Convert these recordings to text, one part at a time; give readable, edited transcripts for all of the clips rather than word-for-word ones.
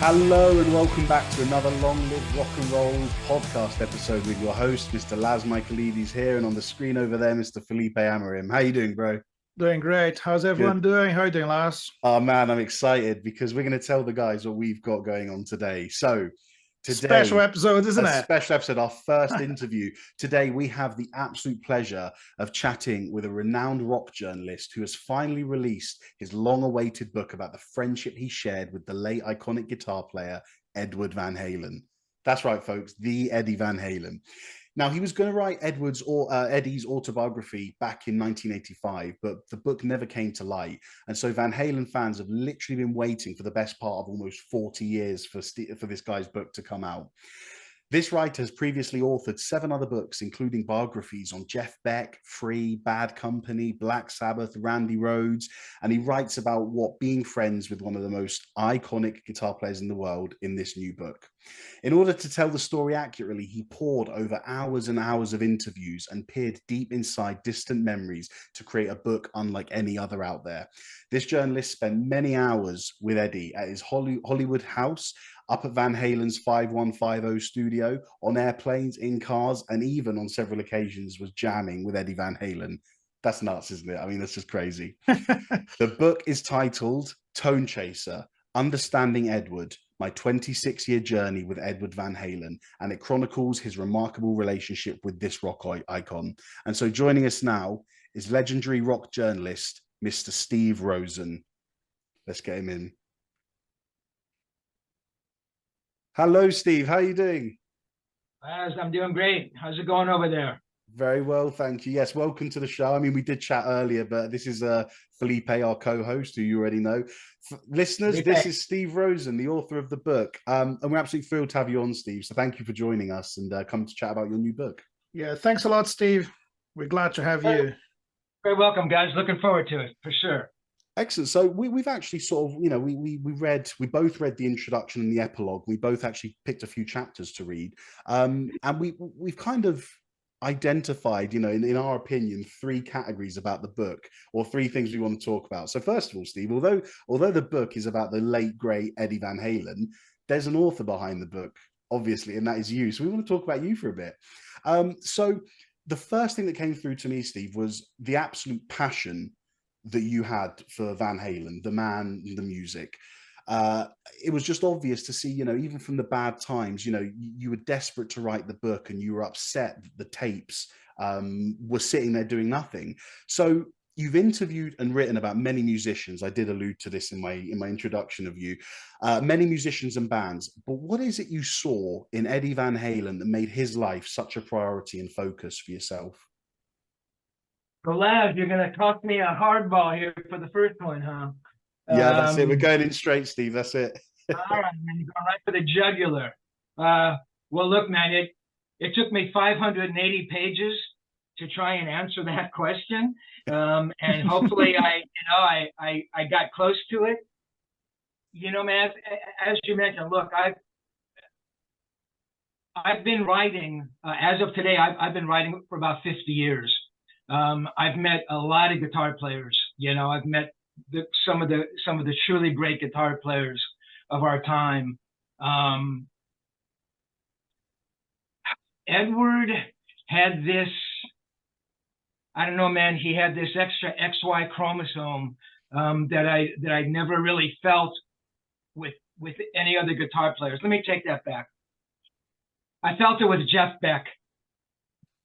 Hello and welcome back to another Long Live Rock and Roll podcast episode with your host, Mr. Laz Michaelides here, and on the screen over there, Mr. Felipe Amarim. How you doing, bro? Doing great. How's everyone doing? How are you doing, Laz? Oh man, I'm excited because we're going to tell the guys what we've got going on today. So today, Special episode, isn't it? Special episode, our first interview. Today, we have the absolute pleasure of chatting with a renowned rock journalist who has finally released his long-awaited book about the friendship he shared with the late iconic guitar player, Edward Van Halen. That's right, folks, the Eddie Van Halen. Now, he was going to write Eddie's autobiography back in 1985, but the book never came to light. And so Van Halen fans have literally been waiting for the best part of almost 40 years for this guy's book to come out. This writer has previously authored 7 other books, including biographies on Jeff Beck, Free, Bad Company, Black Sabbath, Randy Rhoads, and he writes about what being friends with one of the most iconic guitar players in the world in this new book. In order to tell the story accurately, he poured over hours and hours of interviews and peered deep inside distant memories to create a book unlike any other out there. This journalist spent many hours with Eddie at his Hollywood house, up at Van Halen's 5150 studio, on airplanes, in cars, and even on several occasions was jamming with Eddie Van Halen. That's nuts, isn't it? I mean, that's just crazy. The book is titled Tonechaser, Understanding Edward, My 26-Year Journey with Edward Van Halen, and it chronicles his remarkable relationship with this rock icon. And so joining us now is legendary rock journalist, Mr. Steve Rosen. Let's get him in. Hello, Steve. How are you doing? I'm doing great. How's it going over there? Very well, thank you. Yes, welcome to the show. I mean, we did chat earlier, but this is Felipe, our co-host, who you already know. Listeners, Felipe. This is Steve Rosen, the author of the book. And we're absolutely thrilled to have you on, Steve. So thank you for joining us and come to chat about your new book. Yeah, thanks a lot, Steve. We're glad to have you. Very welcome, guys. Looking forward to it, for sure. Excellent. So we've actually sort of, you know, we both read the introduction and the epilogue. We both actually picked a few chapters to read, and we've kind of identified, you know, in our opinion, 3 categories about the book, or 3 things we want to talk about. So first of all, Steve, although the book is about the late great Eddie Van Halen, there's an author behind the book, obviously, and that is you. So we want to talk about you for a bit. So the first thing that came through to me, Steve, was the absolute passion that you had for Van Halen, the man, the music. It was just obvious to see, you know, even from the bad times, you know, you were desperate to write the book and you were upset that the tapes were sitting there doing nothing. So you've interviewed and written about many musicians. I did allude to this in my introduction of you, many musicians and bands. But what is it you saw in Eddie Van Halen that made his life such a priority and focus for yourself? So, Laz, you're going to toss me a hardball here for the first one, huh? Yeah, that's it. We're going in straight, Steve. That's it. All right, man. You're going right for the jugular. Well, look, man, it took me 580 pages to try and answer that question. And hopefully I got close to it. You know, man, as you mentioned, look, I've been writing, as of today, I've been writing for about 50 years. I've met a lot of guitar players. You know, I've met some of the truly great guitar players of our time. Edward had this, I don't know, man. He had this extra XY chromosome that I never really felt with any other guitar players. Let me take that back. I felt it with Jeff Beck.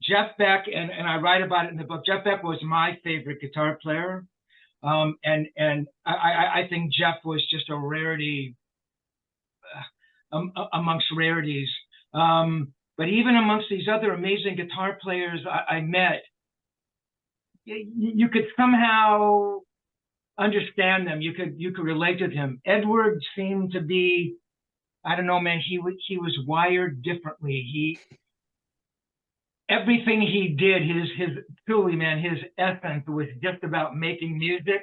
Jeff Beck, and I write about it in the book. Jeff Beck was my favorite guitar player, and I think Jeff was just a rarity amongst rarities. But even amongst these other amazing guitar players I met, you could somehow understand them. You could relate to them. Edward seemed to be, I don't know, man. He was wired differently. Everything he did, his truly, man, his essence was just about making music.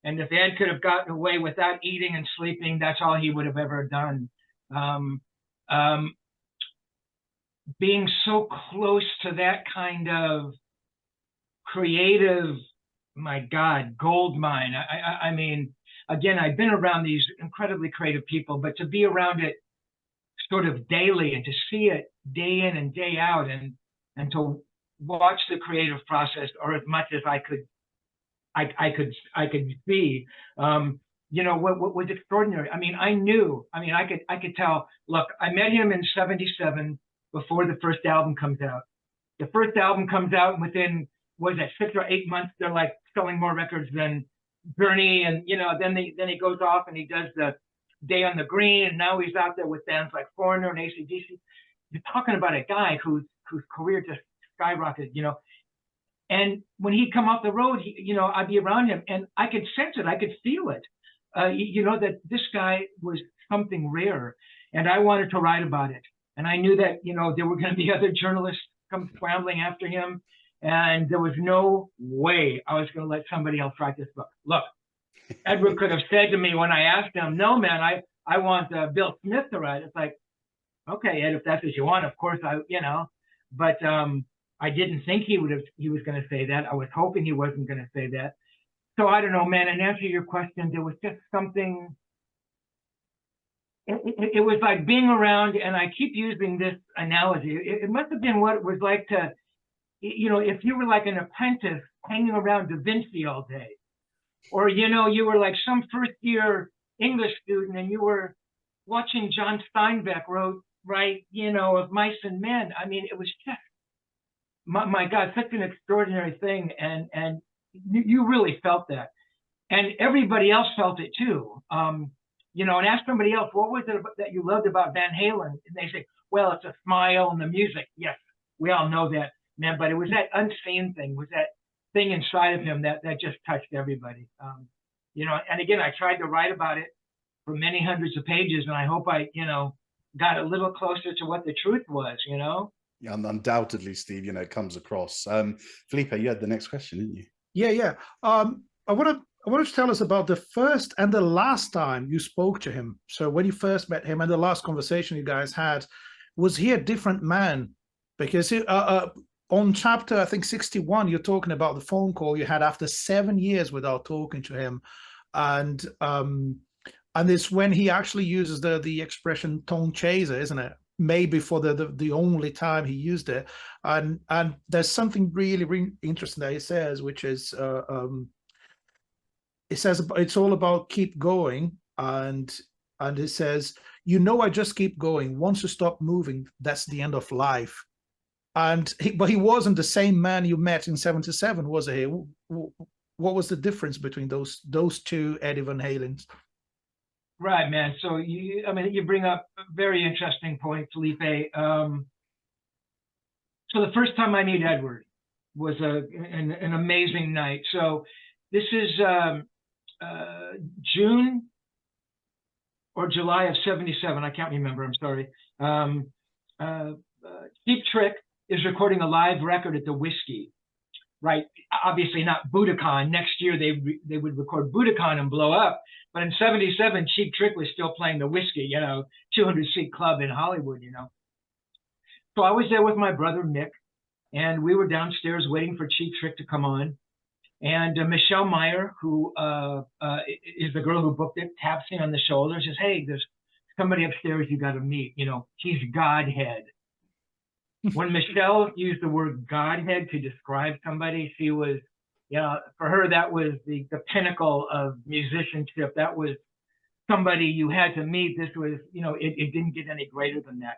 And if Ed could have gotten away without eating and sleeping, that's all he would have ever done. Being so close to that kind of creative, my God, gold mine. I mean, again, I've been around these incredibly creative people, but to be around it sort of daily and to see it day in and day out, and to watch the creative process, or as much as I could see, you know, what was extraordinary. I mean, I could tell. Look, I met him in '77 before the first album comes out. The first album comes out, and within, what is that, 6 or 8 months, they're like selling more records than Journey, and you know, then he goes off and he does the Day on the Green, and now he's out there with bands like Foreigner and AC/DC. You're talking about a guy whose career just skyrocketed, you know. And when he'd come off the road, you know, I'd be around him, and I could sense it, I could feel it, you know, that this guy was something rare, and I wanted to write about it. And I knew that, you know, there were going to be other journalists come scrambling after him, and there was no way I was going to let somebody else write this book. Look, Edward could have said to me when I asked him, "No, man, I want Bill Smith to write." It's like, okay, Ed, if that's what you want, of course you know. But I didn't think he was going to say that. I was hoping he wasn't going to say that. So I don't know, man. In answer to your question, there was just something. It was like being around, and I keep using this analogy. It must have been what it was like to, you know, if you were like an apprentice hanging around Da Vinci all day. Or, you know, you were like some first-year English student and you were watching John Steinbeck write, you know, of Mice and Men. I mean, it was just, my God, such an extraordinary thing. And you really felt that. And everybody else felt it too. You know, and ask somebody else, what was it that you loved about Van Halen? And they say, well, it's a smile and the music. Yes, we all know that, man. But it was that unseen thing, was that thing inside of him that just touched everybody. You know, and again, I tried to write about it for many hundreds of pages, and I hope I, you know, got a little closer to what the truth was, you know? Yeah, undoubtedly, Steve, you know, it comes across. Felipe, you had the next question, didn't you? Yeah. I want to tell us about the first and the last time you spoke to him. So when you first met him and the last conversation you guys had, was he a different man? Because on chapter, I think 61, you're talking about the phone call you had after 7 years without talking to him, and it's when he actually uses the expression "Tonechaser," isn't it? Maybe for the only time he used it, and there's something really interesting that he says, which is it says it's all about keep going, and it says, you know, I just keep going. Once you stop moving, that's the end of life. But he wasn't the same man you met in '77, was he? What was the difference between those two Eddie Van Halens? Right, man. So you bring up a very interesting point, Felipe. So the first time I meet Edward was an amazing night. So this is June or July of '77. I can't remember. I'm sorry. Cheap Trick is recording a live record at the Whiskey, right? Obviously not Budokan. Next year they would record Budokan and blow up. But in '77, Cheap Trick was still playing the Whiskey, you know, 200-seat club in Hollywood, you know. So I was there with my brother Mick, and we were downstairs waiting for Cheap Trick to come on. And Michelle Meyer, who is the girl who booked it, taps me on the shoulder, says, "Hey, there's somebody upstairs you got to meet. You know, he's Godhead." When Michelle used the word Godhead to describe somebody, she was, you know, for her, that was the pinnacle of musicianship. That was somebody you had to meet. This was, you know, it didn't get any greater than that.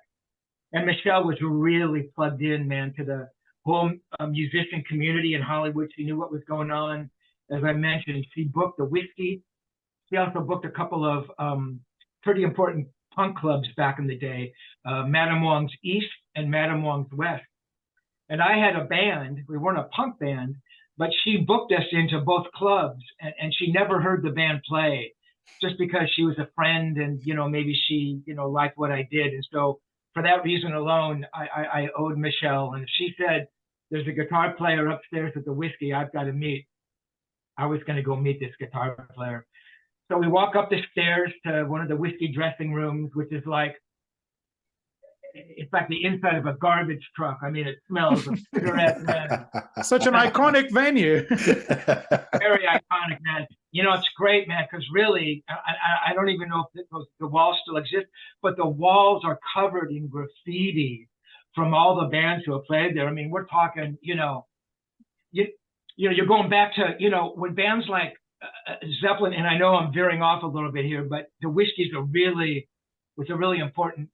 And Michelle was really plugged in, man, to the whole musician community in Hollywood. She knew what was going on. As I mentioned, she booked the Whiskey. She also booked a couple of pretty important punk clubs back in the day, Madame Wong's East and Madame Wong's West. And I had a band. We weren't a punk band, but she booked us into both clubs, and she never heard the band play, just because she was a friend and, you know, maybe she, you know, liked what I did. And so for that reason alone, I owed Michelle. And if she said, "There's a guitar player upstairs at the Whiskey I've got to meet," I was going to go meet this guitar player. So we walk up the stairs to one of the Whiskey dressing rooms, which is like, it's like the inside of a garbage truck. I mean, it smells of cigarette, man. Such an iconic venue. Very iconic, man. You know, it's great, man, because really, I don't even know if the walls still exist, but the walls are covered in graffiti from all the bands who have played there. I mean, we're talking, you're going back to, when bands like Zeppelin, and I know I'm veering off a little bit here, but the Whiskies was a really important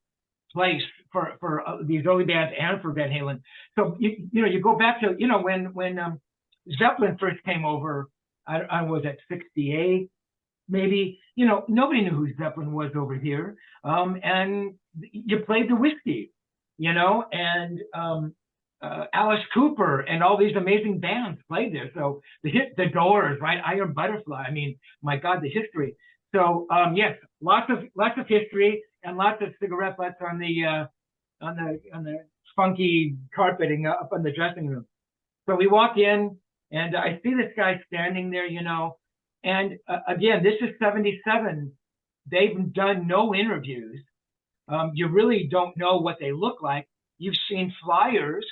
place for these early bands and for Van Halen. So you go back to when Zeppelin first came over, I was at 68 maybe. Nobody knew who Zeppelin was over here, and you played the Whiskey, and Alice Cooper and all these amazing bands played there. So the Doors, right? Iron Butterfly. I mean, my God, the history. So yes, lots of history and lots of cigarette butts on the funky carpeting up in the dressing room. So we walk in, and I see this guy standing there, and again, this is 77. They've done no interviews. You really don't know what they look like. You've seen flyers,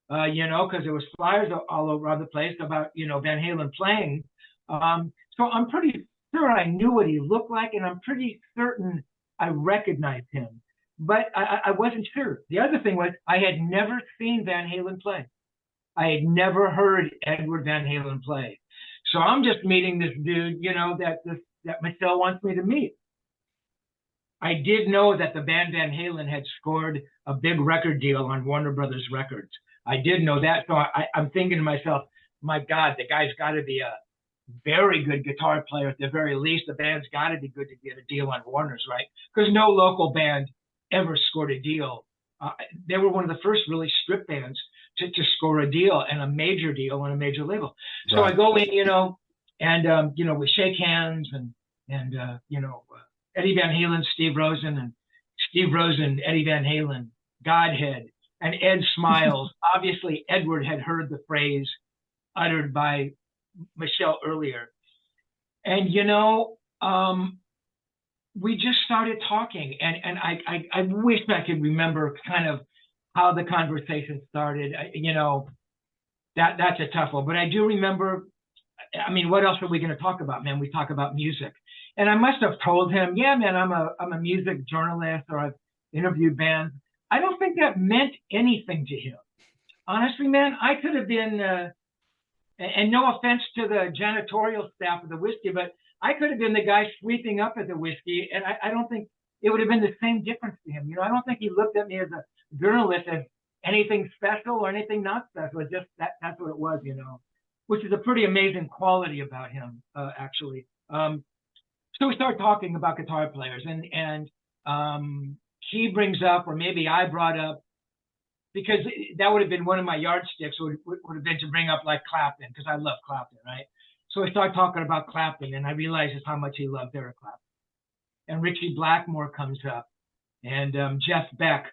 because there was flyers all around the place about, Van Halen playing. So I'm pretty sure I knew what he looked like, and I'm pretty certain I recognized him, but I wasn't sure. The other thing was I had never seen Van Halen play. I had never heard Edward Van Halen play. So I'm just meeting this dude, that Michelle wants me to meet. I did know that the band Van Halen had scored a big record deal on Warner Brothers Records. I did know that. So I'm thinking to myself, my God, the guy's got to be a very good guitar player. At the very least, the band's got to be good to get a deal on Warner's, right? Because no local band ever scored a deal. They were one of the first really strip bands to score a deal, and a major deal on a major label. So right. I go in, and we shake hands, and Eddie Van Halen, Steve Rosen, and Steve Rosen, Eddie Van Halen, Godhead, and Ed smiles. Obviously, Edward had heard the phrase uttered by Michelle earlier, and we just started talking, and I wish I could remember kind of how the conversation started. That's a tough one, but I do remember. I mean, what else are we going to talk about, man? We talk about music, and I must have told him, yeah, man, I'm a music journalist, or I've interviewed bands. I don't think that meant anything to him, honestly, man. I could have been, and no offense to the janitorial staff of the Whiskey, but I could have been the guy sweeping up at the Whiskey, and I don't think it would have been the same difference to him. I don't think he looked at me as a journalist as anything special or anything not special. It's just that's what it was, which is a pretty amazing quality about him, actually. So we start talking about guitar players, and he brings up, or maybe I brought up, because that would have been one of my yardsticks, would have been to bring up like Clapton, because I love Clapton, right? So I started talking about Clapton, and I realized just how much he loved Eric Clapton. And Richie Blackmore comes up, and Jeff Beck.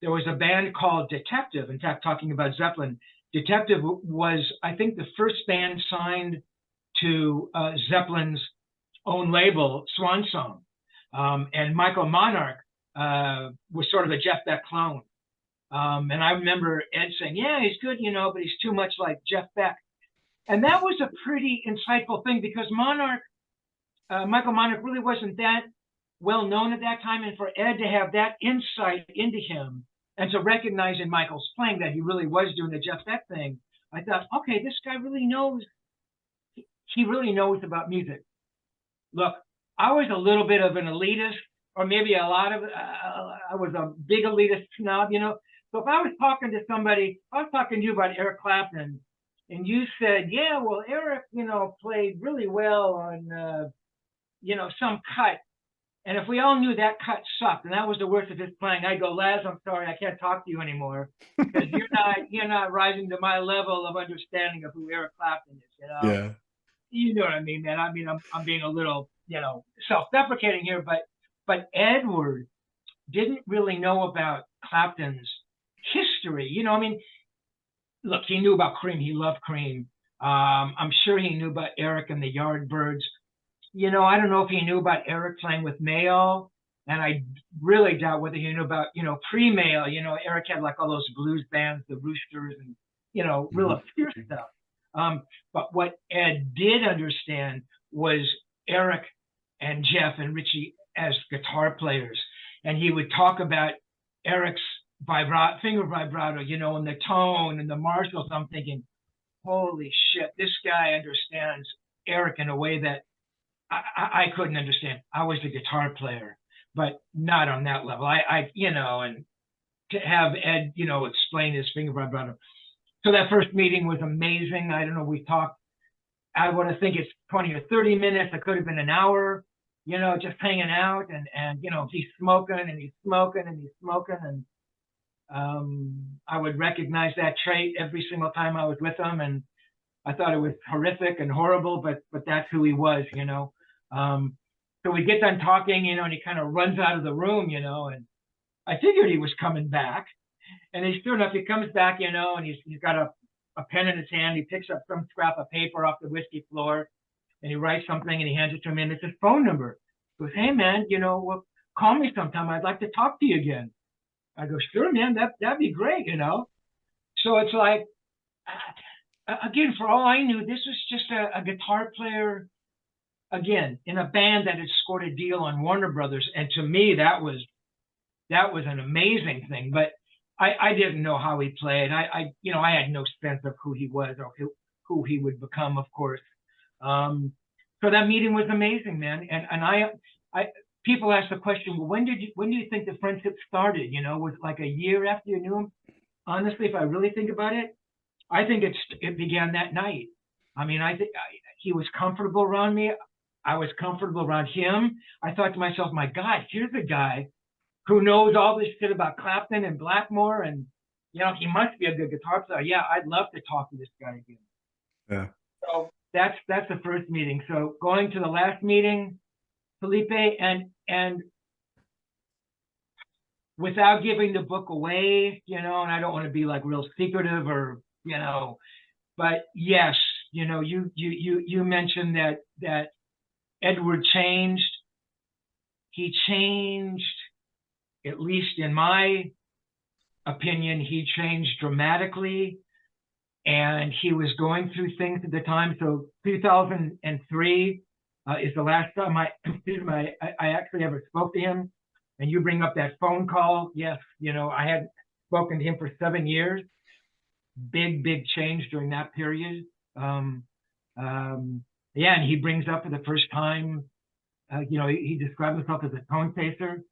There was a band called Detective. In fact, talking about Zeppelin, Detective was, I think, the first band signed to Zeppelin's own label, Swan Song. And Michael Monarch was sort of a Jeff Beck clone. And I remember Ed saying, yeah, he's good, but he's too much like Jeff Beck. And that was a pretty insightful thing, because Michael Monarch really wasn't that well known at that time. And for Ed to have that insight into him and to recognize in Michael's playing that he really was doing the Jeff Beck thing, I thought, okay, this guy really knows. He really knows about music. Look, I was a little bit of an elitist, or maybe a lot of, I was a big elitist snob, So if I was talking to somebody, I was talking to you about Eric Clapton, and you said, yeah, well, Eric, played really well on, some cut. And if we all knew that cut sucked and that was the worst of his playing, I'd go, Laz, I'm sorry, I can't talk to you anymore, because you're not rising to my level of understanding of who Eric Clapton is. Yeah. You know what I mean, man? I mean, I'm being a little, self-deprecating here, but Edward didn't really know about Clapton's history. Look, he knew about Cream. He loved Cream. I'm sure he knew about Eric and the Yardbirds. I don't know if he knew about Eric playing with Mayo And I really doubt whether you knew about, pre-mail, Eric had like all those blues bands, the Roosters, and, real obscure stuff. But what Ed did understand was Eric and Jeff and Richie as guitar players. And he would talk about Eric's finger vibrato, and the tone and the Marshalls. I'm thinking, holy shit, this guy understands Eric in a way that I couldn't understand. I was the guitar player, but not on that level. And to have Ed, explain his finger vibrato. So that first meeting was amazing. I don't know, we talked, I want to think it's 20 or 30 minutes. It could have been an hour, just hanging out. And he's smoking and he's smoking and he's smoking. And I would recognize that trait every single time I was with him. And I thought it was horrific and horrible, but that's who he was, So we get done talking, and he kind of runs out of the room, and I figured he was coming back. And sure enough, he comes back, and he's got a pen in his hand. He picks up some scrap of paper off the whiskey floor, and he writes something, and he hands it to me, and it's his phone number. He goes, hey, man, well, call me sometime. I'd like to talk to you again. I go, sure, man, that'd be great, So it's like, again, for all I knew, this was just a guitar player, again, in a band that had scored a deal on Warner Brothers. And to me, that was an amazing thing. But I didn't know how he played. I had no sense of who he was or who he would become, of course. So that meeting was amazing, man. And I people ask the question, well, when do you think the friendship started? Was it like a year after you knew him? Honestly, if I really think about it, I think it began that night. I mean, I think he was comfortable around me. I was comfortable around him. I thought to myself, my God, here's a guy who knows all this shit about Clapton and Blackmore, and he must be a good guitar player. Yeah, I'd love to talk to this guy again. Yeah. So that's the first meeting. So going to the last meeting, Felipe, and without giving the book away, and I don't want to be like real secretive or but yes, you mentioned that Edward changed. He changed, at least in my opinion, he changed dramatically, and he was going through things at the time. So 2003 is the last time I actually ever spoke to him. And you bring up that phone call. Yes, I had spoken to him for 7 years. Big change during that period. Yeah, and he brings up for the first time, he described himself as a Tonechaser,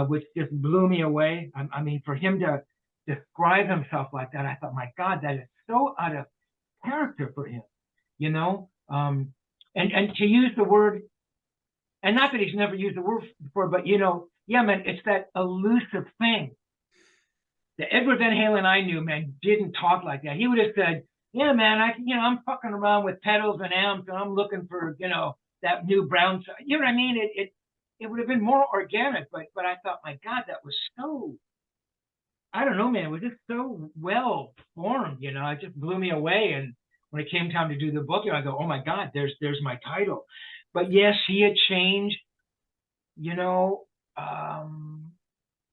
which just blew me away. I mean, for him to describe himself like that, I thought, my God, that is so out of character for him, and to use the word, and not that he's never used the word before, but yeah, man, it's that elusive thing. The Edward Van Halen I knew, man, didn't talk like that. He would have said, yeah, man, I'm fucking around with pedals and amps, and I'm looking for, that new brown. You know what I mean? It would have been more organic, but I thought, my God, that was so, I don't know, man, it was just so well formed, it just blew me away. And when it came time to do the book, I go, oh my God, there's my title. But yes, he had changed,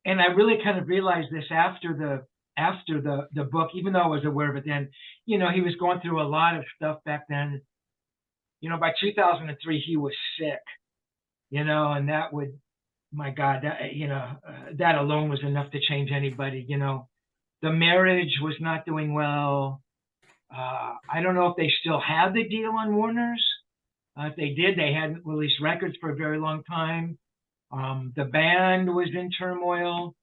and I really kind of realized this after the book, even though I was aware of it then. He was going through a lot of stuff back then. By 2003 he was sick, and that would, my God, that alone was enough to change anybody. The marriage was not doing well. I don't know if they still had the deal on Warner's. If they did, they hadn't released records for a very long time. The band was in turmoil.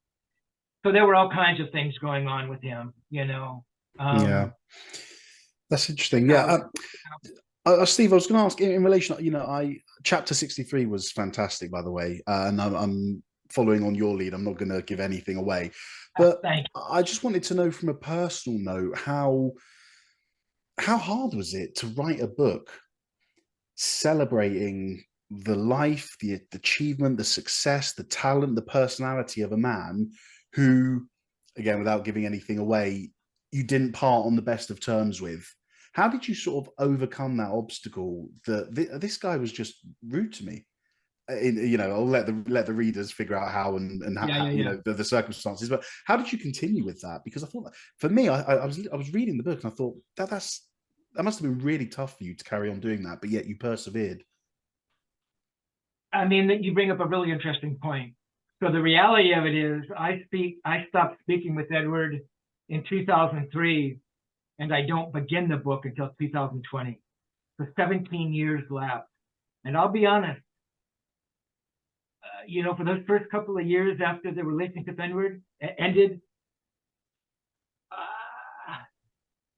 So there were all kinds of things going on with him, Yeah, that's interesting. Yeah. Steve, I was going to ask in relation, chapter 63 was fantastic, by the way. And I'm following on your lead. I'm not going to give anything away. But I just wanted to know from a personal note, how hard was it to write a book celebrating the life, the achievement, the success, the talent, the personality of a man who, again, without giving anything away, you didn't part on the best of terms with? How did you sort of overcome that obstacle that this guy was just rude to me? I'll let the readers figure out how and how, the circumstances. But how did you continue with that? Because I thought that, for me, I was reading the book and I thought that must have been really tough for you to carry on doing that, but yet you persevered. I mean, you bring up a really interesting point. So the reality of it is, I stopped speaking with Edward in 2003, and I don't begin the book until 2020. So 17 years lapsed. And I'll be honest, for those first couple of years after the relationship ended,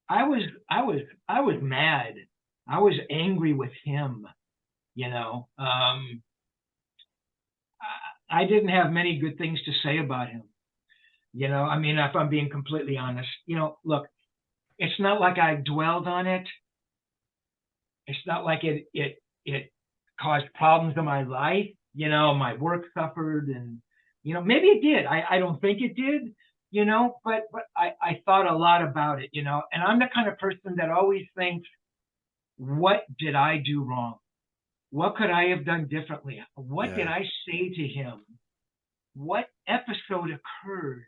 I was mad. I was angry with him. I didn't have many good things to say about him. I mean, if I'm being completely honest, look, it's not like I dwelled on it. It's not like it caused problems in my life. My work suffered, and maybe it did. I don't think it did. But I thought a lot about it. And I'm the kind of person that always thinks, what did I do wrong? What could I have done differently? What did I say to him? What episode occurred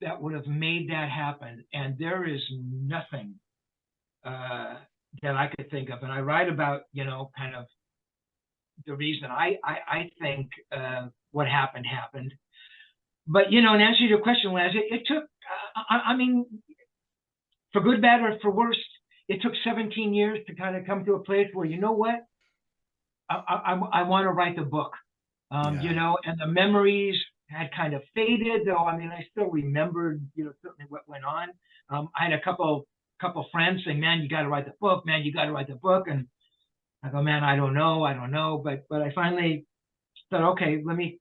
that would have made that happen? And there is nothing that I could think of. And I write about, kind of the reason I think what happened. But, in answer to your question, Laz, it took, I mean, for good, bad, or for worse, it took 17 years to kind of come to a place where, you know what? I want to write the book, and the memories had kind of faded, though. I mean, I still remembered, certainly what went on. I had a couple friends say, "Man, you got to write the book. Man, you got to write the book." And I go, "Man, I don't know." But I finally said, "Okay, let me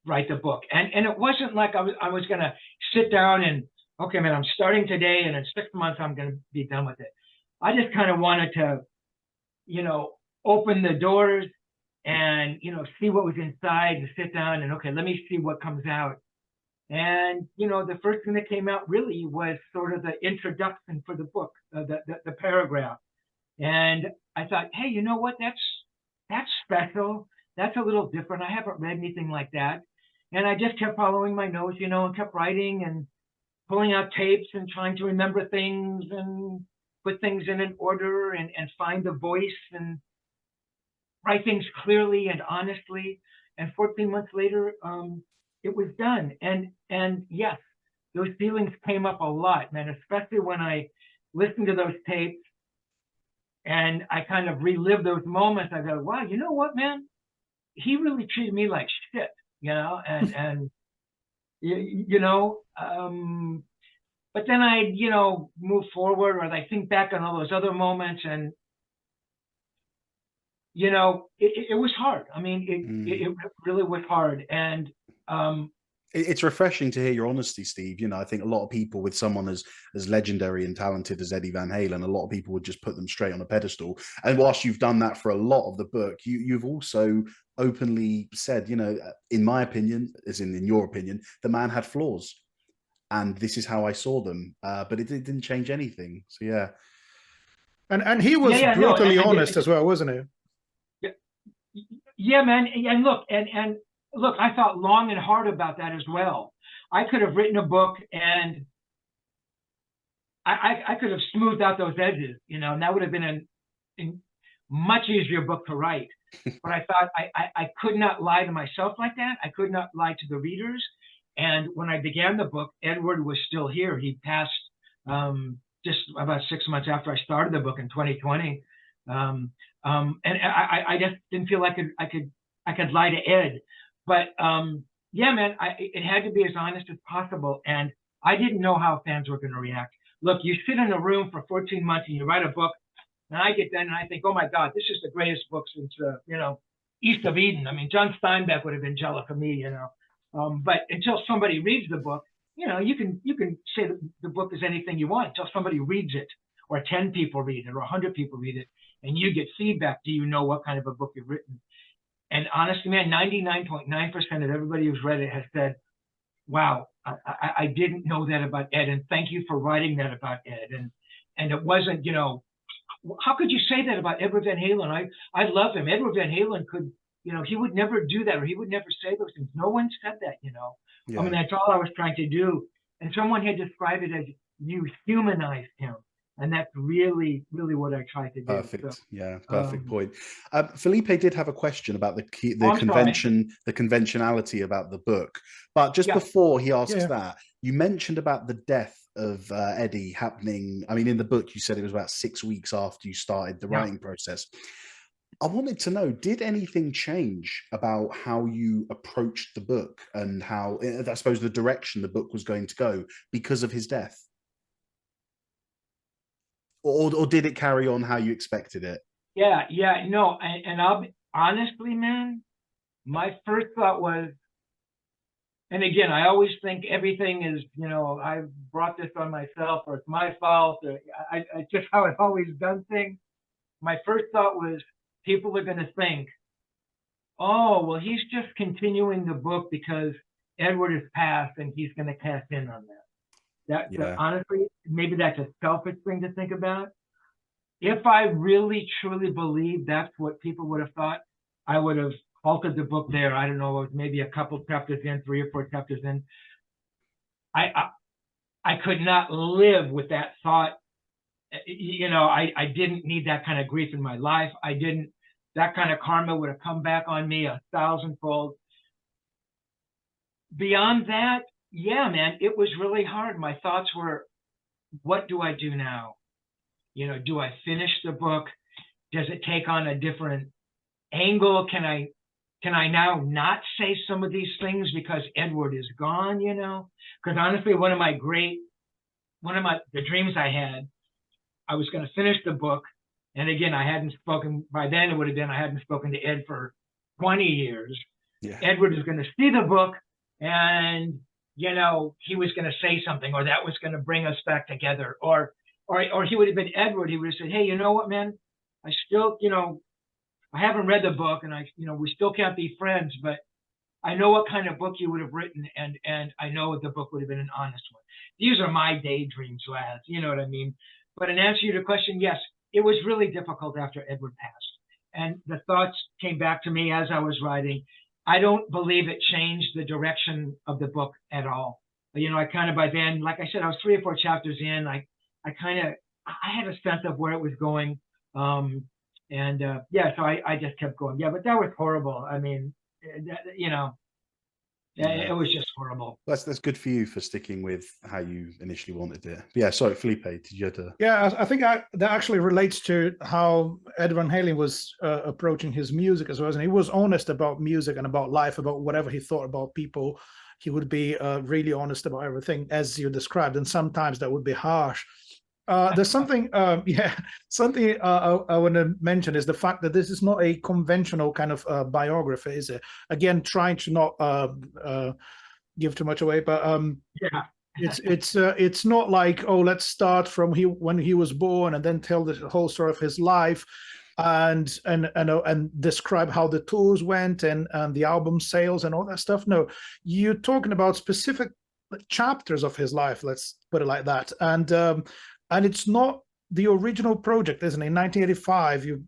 write the book." And it wasn't like I was going to sit down and, okay, man, I'm starting today, and in 6 months I'm going to be done with it. I just kind of wanted to, open the doors and, see what was inside, and sit down and, okay, let me see what comes out. And, the first thing that came out really was sort of the introduction for the book, the paragraph. And I thought, hey, you know what? That's special. That's a little different. I haven't read anything like that. And I just kept following my notes, and kept writing and pulling out tapes and trying to remember things and put things in an order and find the voice and write things clearly and honestly. And 14 months later, it was done. And yes, those feelings came up a lot, man, especially when I listened to those tapes and I kind of relived those moments. I go, wow, you know what, man? He really treated me like shit, and but then I, move forward, or I think back on all those other moments, and it was hard. I mean, it really was hard. And it's refreshing to hear your honesty, Steve. I think a lot of people, with someone as legendary and talented as Eddie Van Halen, a lot of people would just put them straight on a pedestal. And whilst you've done that for a lot of the book, you've also openly said, in my opinion, as in your opinion, the man had flaws, and this is how I saw them. But it didn't change anything. So yeah. And he was brutally honest as well, wasn't he? Yeah, man. And look, I thought long and hard about that as well. I could have written a book and I could have smoothed out those edges, and that would have been a much easier book to write. But I thought I could not lie to myself like that. I could not lie to the readers. And when I began the book, Edward was still here. He passed just about 6 months after I started the book in 2020. And I just didn't feel like I could lie to Ed. But yeah, man, it had to be as honest as possible. And I didn't know how fans were going to react. Look, you sit in a room for 14 months and you write a book, and I get done and I think, oh my God, this is the greatest book since East of Eden. I mean, John Steinbeck would have been jealous of me, But until somebody reads the book, you can say the book is anything you want until somebody reads it, or 10 people read it, or 100 people read it, and you get feedback. Do you know what kind of a book you've written? And honestly, man, 99.9% of everybody who's read it has said, wow, I didn't know that about Ed, and thank you for writing that about Ed. And it wasn't, how could you say that about Edward Van Halen? I love him. Edward Van Halen could he would never do that, or he would never say those things. No one said that, Yeah. I mean, that's all I was trying to do. And someone had described it as you humanized him. And that's really, really what I tried to do. Perfect. So, Yeah, perfect point. Felipe did have a question about the conventionality about the book. But just before he asks that, you mentioned about the death of Eddie happening. I mean, in the book, you said it was about 6 weeks after you started the writing process. I wanted to know, did anything change about how you approached the book and how, I suppose, the direction the book was going to go because of his death? Or did it carry on how you expected it? Yeah, no, and I'll be, honestly, man, my first thought was, and again, I always think everything is, I brought this on myself, or it's my fault, or I just how I've always done things. My first thought was, people are going to think, oh, well, he's just continuing the book because Edward has passed and he's going to cash in on that. Honestly, maybe that's a selfish thing to think about. If I really truly believed that's what people would have thought, I would have halted the book there. I don't know, maybe a couple chapters in, 3 or 4 chapters in. I could not live with that thought. I didn't need that kind of grief in my life. That kind of karma would have come back on me 1,000-fold. Beyond that, yeah, man, it was really hard. My thoughts were, what do I do now? Do I finish the book? Does it take on a different angle? Can I now not say some of these things because Edward is gone, Because honestly, one of the dreams I had, I was going to finish the book. And again, I hadn't spoken, by then it would have been, I hadn't spoken to Ed for 20 years. Yeah. Edward was going to see the book and, he was going to say something, or that was going to bring us back together. Or he would have been Edward. He would have said, hey, you know what, man? I still, I haven't read the book and we still can't be friends, but I know what kind of book you would have written. And I know the book would have been an honest one. These are my daydreams, lads. You know what I mean? But in answer to your question, yes, it was really difficult after Edward passed. And the thoughts came back to me as I was writing. I don't believe it changed the direction of the book at all. I kind of, by then, like I said, I was 3 or 4 chapters in. I had a sense of where it was going. So I just kept going. Yeah, but that was horrible. I mean, it was just horrible. That's good for you for sticking with how you initially wanted it. Yeah, sorry, Felipe, did you have to? Yeah, I think that actually relates to how Ed Van Halen was approaching his music as well. And he was honest about music and about life, about whatever he thought about people. He would be really honest about everything, as you described, and sometimes that would be harsh. There's something, something I want to mention is the fact that this is not a conventional kind of biography, is it? Again, trying to not give too much away, but it's not like, oh, let's start from when he was born and then tell the whole story of his life, and describe how the tours went and the album sales and all that stuff. No, you're talking about specific chapters of his life. Let's put it like that, and it's not the original project, isn't it? In 1985, you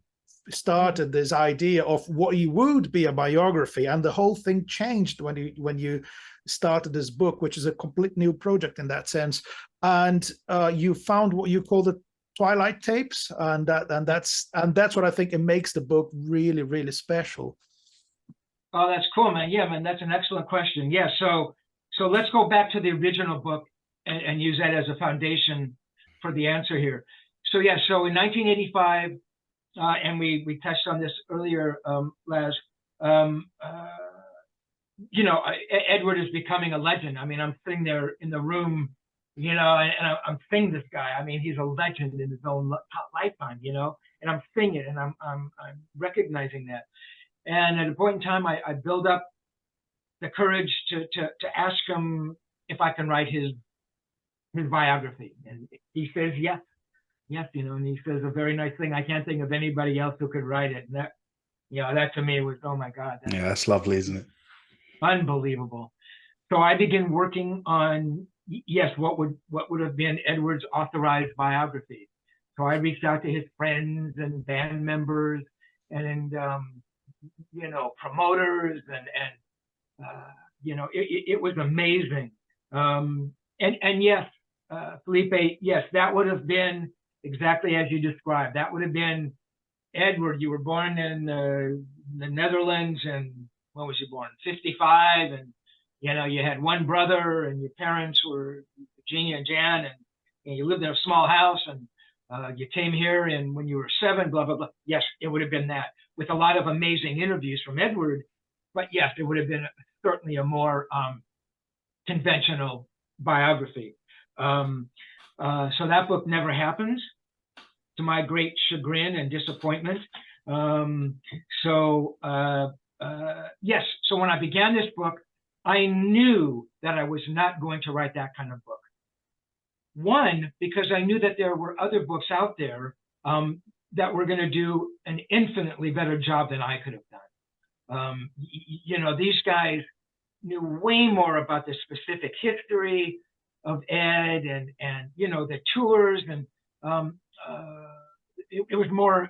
started this idea of what he would be a biography, and the whole thing changed when you started this book, which is a complete new project in that sense. And you found what you call the Twilight Tapes, and that's what I think it makes the book really, really special. Oh, that's cool, man. Yeah, man, that's an excellent question. Yeah, so let's go back to the original book and use that as a foundation for the answer here. So yeah, so in 1985, and we touched on this earlier, Laz, Edward is becoming a legend. I mean, I'm sitting there in the room, and I'm seeing this guy. I mean, he's a legend in his own lifetime, and I'm seeing it, and I'm recognizing that. And at a point in time, I build up the courage to ask him if I can write his biography, and he says yes, and he says a very nice thing. I can't think of anybody else who could write it, and that, that to me was, oh my God, that's lovely, isn't it? Unbelievable. So I begin working on what would have been Edward's authorized biography. So I reached out to his friends and band members, and promoters and it was amazing. And yes, Felipe, yes, that would have been exactly as you described. That would have been Edward. You were born in the Netherlands, and when was you born? 55, and you had one brother, and your parents were Virginia and Jan, and you lived in a small house, and you came here, and when you were 7, blah blah blah. Yes, it would have been that, with a lot of amazing interviews from Edward. But yes, it would have been certainly a more conventional biography. So that book never happens, to my great chagrin and disappointment. Yes, so when I began this book, I knew that I was not going to write that kind of book. One, because I knew that there were other books out there that were going to do an infinitely better job than I could have done. These guys knew way more about the specific history of Ed and the tours, and it was more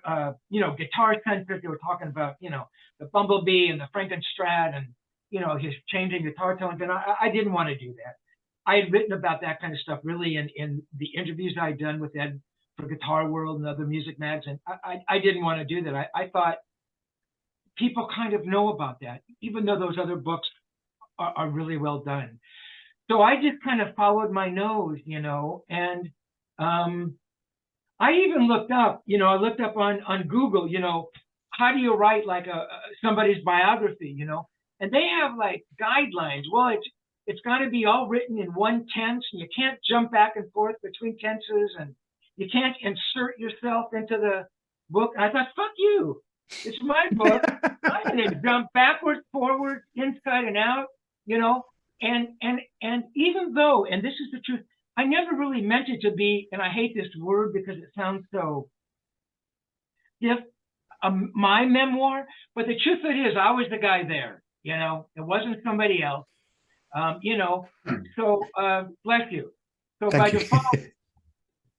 guitar centric. They were talking about the Bumblebee and the Frankenstrat and his changing guitar tones, and I didn't want to do that. I had written about that kind of stuff really in the interviews I'd done with Ed for Guitar World and other music mags, and I didn't want to do that. I thought people kind of know about that, even though those other books are really well done. So I just kind of followed my nose, and I even looked up, I looked up on Google, how do you write like somebody's biography, and they have like guidelines. Well, it's got to be all written in one tense, and you can't jump back and forth between tenses, and you can't insert yourself into the book. And I thought, fuck you. It's my book. I'm going to jump backwards, forward, inside and out, and even though, and this is the truth, I never really meant it to be, and I hate this word because it sounds so stiff, my memoir, but the truth of it is I was the guy there, it wasn't somebody else, so bless you. So by default,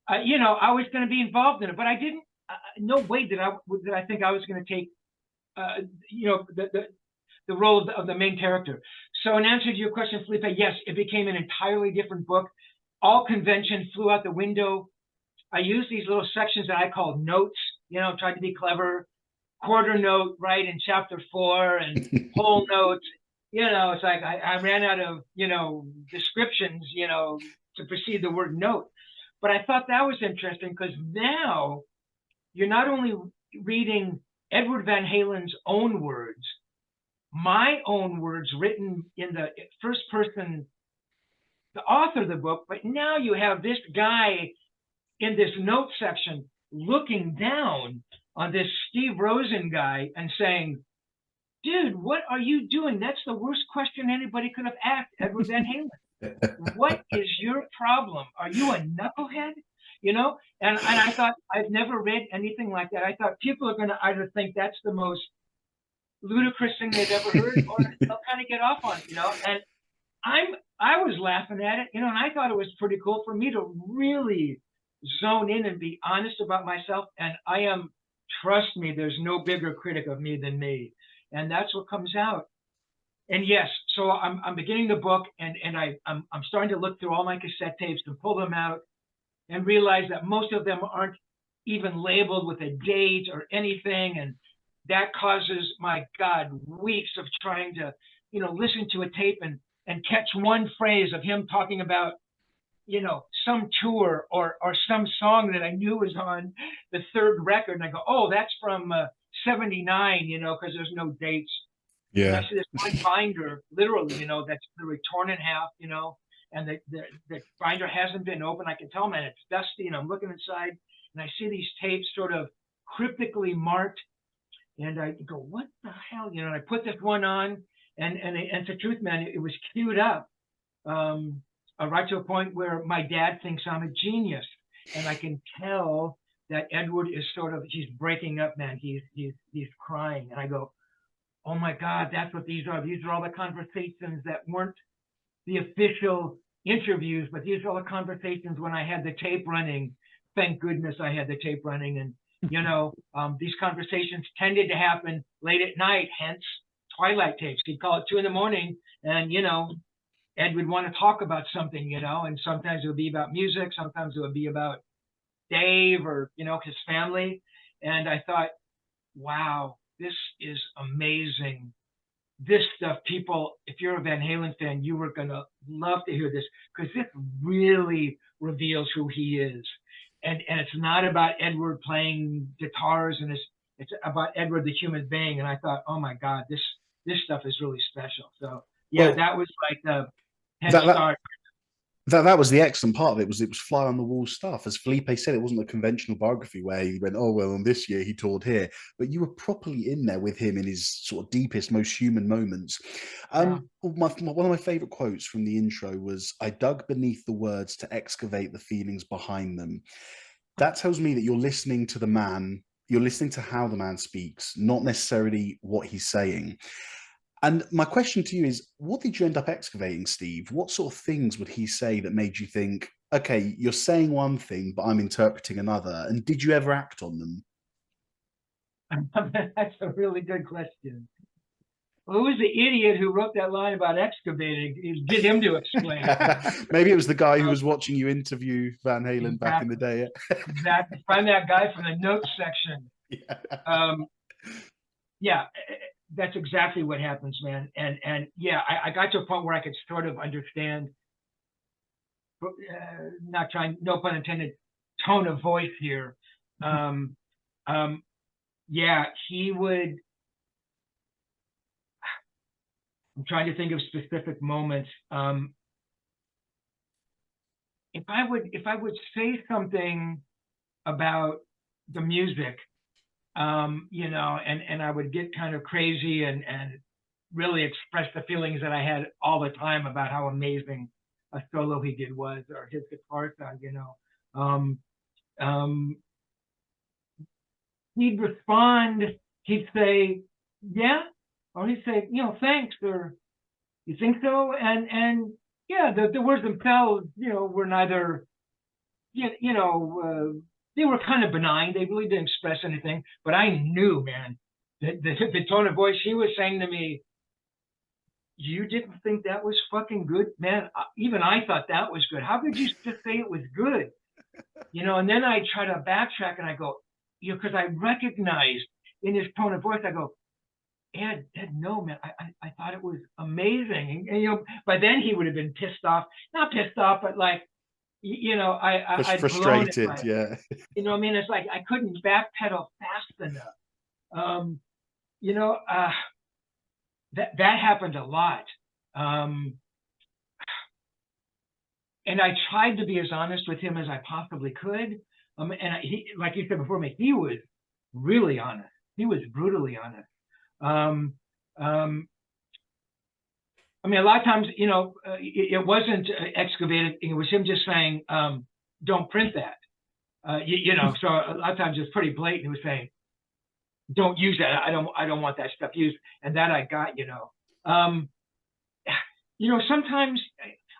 I was going to be involved in it, but I didn't, no way did I think I was going to take, the role of the main character. So in answer to your question, Felipe, yes, it became an entirely different book. All convention flew out the window. I used these little sections that I called notes, tried to be clever. Quarter note, right, in chapter 4, and whole notes. It's like I ran out of, descriptions, to precede the word note. But I thought that was interesting because now you're not only reading Edward Van Halen's own words, my own words written in the first person, the author of the book, but now you have this guy in this note section looking down on this Steve Rosen guy and saying, dude, what are you doing? That's the worst question anybody could have asked Edward Van Halen. What is your problem? Are you a knucklehead? And I thought, I've never read anything like that. I thought people are going to either think that's the most ludicrous thing they've ever heard, or they'll kind of get off on it, and I was laughing at it, and I thought it was pretty cool for me to really zone in and be honest about myself. And I am, trust me, there's no bigger critic of me than me, and that's what comes out. And yes, so I'm beginning the book, and I'm starting to look through all my cassette tapes and pull them out and realize that most of them aren't even labeled with a date or anything, and that causes, my God, weeks of trying to, listen to a tape and catch one phrase of him talking about, some tour or some song that I knew was on the third record. And I go, oh, that's from 79, because there's no dates. Yeah. And I see this one binder, literally, that's literally torn in half, and the binder hasn't been opened. I can tell, man, it's dusty, and I'm looking inside, and I see these tapes sort of cryptically marked. And I go, what the hell? And I put this one on, and the truth, man, it was queued up right to a point where my dad thinks I'm a genius. And I can tell that Edward is he's breaking up, man. He's crying. And I go, oh my God, that's what these are. These are all the conversations that weren't the official interviews, but these are all the conversations when I had the tape running. Thank goodness I had the tape running. These conversations tended to happen late at night, hence Twilight Tapes. He'd call at 2 a.m. and, Ed would want to talk about something, and sometimes it would be about music. Sometimes it would be about Dave or, his family. And I thought, wow, this is amazing. This stuff, people, if you're a Van Halen fan, you were going to love to hear this, because this really reveals who he is. And it's not about Edward playing guitars, and it's about Edward the human being. And I thought, oh my God, this stuff is really special. So yeah, well, that was like the head start. That was the excellent part of it. It was fly on the wall stuff. As Felipe said, it wasn't a conventional biography where he went, oh well, on this year he toured here, but you were properly in there with him in his sort of deepest, most human moments. One of my favorite quotes from the intro was, "I dug beneath the words to excavate the feelings behind them." That tells me that you're listening to the man. You're listening to how the man speaks, not necessarily what he's saying. And my question to you is, what did you end up excavating, Steve? What sort of things would he say that made you think, okay, you're saying one thing, but I'm interpreting another? And did you ever act on them? That's a really good question. Who was the idiot who wrote that line about excavating? Get him to explain it. Maybe it was the guy who was watching you interview Van Halen back in the day. Exactly. Find that guy from the notes section. Yeah. That's exactly what happens, man. And yeah, I got to a point where I could sort of understand, not trying, no pun intended, tone of voice here. Yeah, he would, I'm trying to think of specific moments. If I would say something about the music, and I would get kind of crazy and really express the feelings that I had all the time about how amazing a solo he did was, or his guitar sound, he'd respond, he'd say, yeah, or he'd say, thanks, or you think so? And yeah, the words themselves, were neither, they were kind of benign. They really didn't express anything. But I knew, man, the tone of voice he was saying to me, you didn't think that was fucking good? Man, even I thought that was good. How could you just say it was good? And then I try to backtrack and I go, because I recognized in his tone of voice, I go, Ed, no, man, I thought it was amazing. And by then he would have been pissed off. Not pissed off, but like, I frustrated, yeah. I mean, it's like I couldn't backpedal fast enough. That happened a lot. And I tried to be as honest with him as I possibly could. And he, like you said before me, he was really honest. He was brutally honest. I mean, a lot of times, it wasn't excavated. It was him just saying, don't print that. So a lot of times it's pretty blatant. He was saying, don't use that. I don't want that stuff used. And that I got, sometimes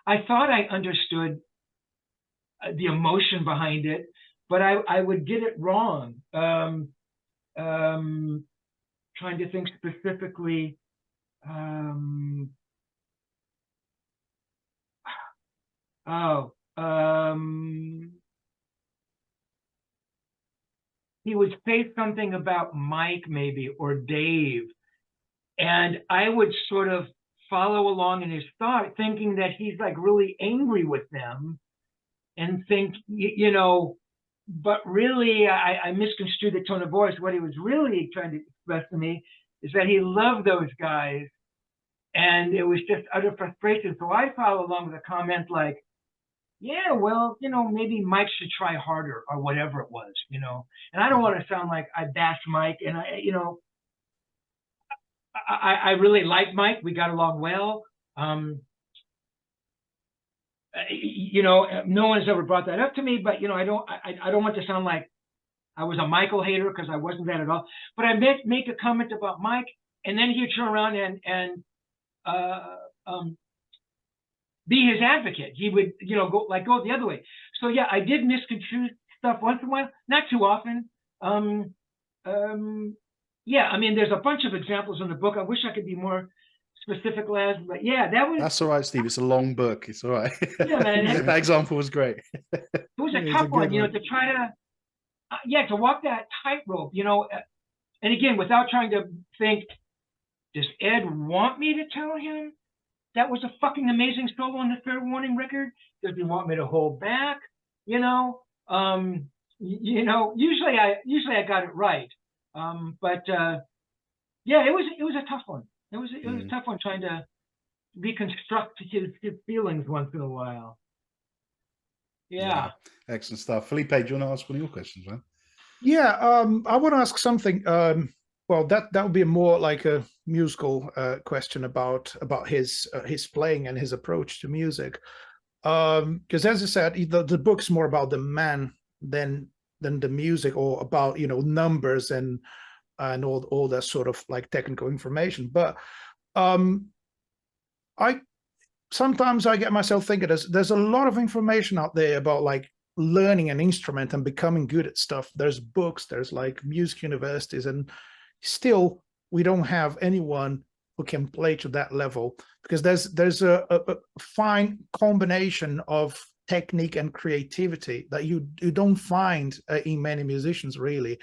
I thought I understood the emotion behind it, but I would get it wrong. Trying to think specifically. He would say something about Mike maybe, or Dave, and I would sort of follow along in his thought, thinking that he's like really angry with them, and think, but really I misconstrued the tone of voice. What he was really trying to express to me is that he loved those guys, and it was just utter frustration. So I follow along with a comment like, yeah, well, maybe Mike should try harder, or whatever it was, and I don't want to sound like I bashed Mike, and I really like Mike. We got along well. No one has ever brought that up to me, but I don't want to sound like I was a Michael hater, because I wasn't that at all. But I make a comment about Mike, and then he'd turn around and be his advocate. He would, go the other way. So yeah, I did misconstrue stuff once in a while, not too often. Yeah, I mean, there's a bunch of examples in the book. I wish I could be more specific, Les, but yeah, that was. That's all right, Steve. It's a long book. It's all right. Yeah, man. That example was great. It was a It's tough a one, good you know, one. to try to, to walk that tightrope, you know, and again, without trying to think, does Ed want me to tell him that was a fucking amazing solo on the Fair Warning record? Does he want me to hold back? You know, usually I got it right, but yeah, it was a tough one. It was a tough one trying to reconstruct his feelings once in a while. Yeah. Excellent stuff. Felipe, do you want to ask one of your questions, man? Yeah, I want to ask something. Well, that would be more like a musical question about his playing and his approach to music. Because as I said, the book's more about the man than the music, or about, you know, numbers and all that sort of like technical information. But sometimes I get myself thinking there's a lot of information out there about like learning an instrument and becoming good at stuff. There's books, there's like music universities, and still we don't have anyone who can play to that level, because there's a fine combination of technique and creativity that you don't find in many musicians, really.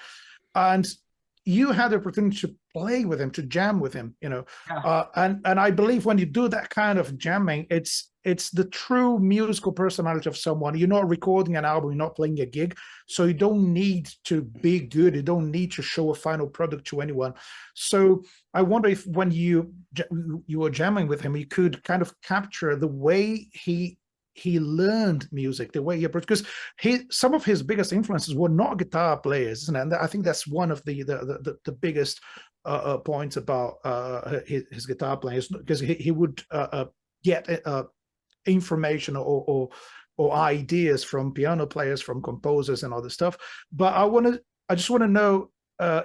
And you had the opportunity to play with him, to jam with him, you know. Yeah. And I believe when you do that kind of jamming, it's the true musical personality of someone. You're not recording an album, you're not playing a gig, so you don't need to be good, you don't need to show a final product to anyone. So I wonder if when you were jamming with him, you could kind of capture the way he learned music, the way he approached, because some of his biggest influences were not guitar players, and I think that's one of the biggest points about his guitar playing, because he would get information or ideas from piano players, from composers and other stuff. But I just want to know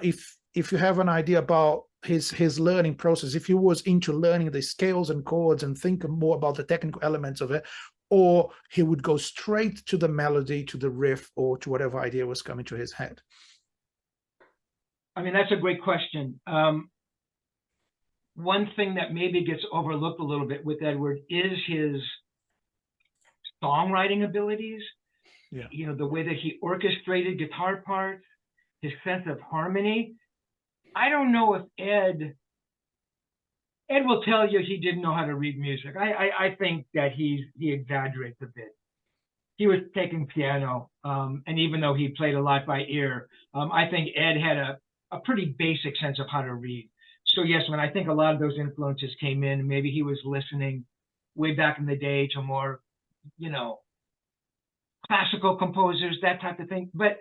if you have an idea about his learning process, if he was into learning the scales and chords and think more about the technical elements of it, or he would go straight to the melody, to the riff, or to whatever idea was coming to his head. I mean, that's a great question. One thing that maybe gets overlooked a little bit with Edward is his songwriting abilities. Yeah. You know, the way that he orchestrated guitar parts, his sense of harmony. I don't know if Ed will tell you he didn't know how to read music. I think that he exaggerates a bit. He was taking piano, and even though he played a lot by ear, I think Ed had a pretty basic sense of how to read. So yes, when I think a lot of those influences came in, maybe he was listening way back in the day to more, you know, classical composers, that type of thing. But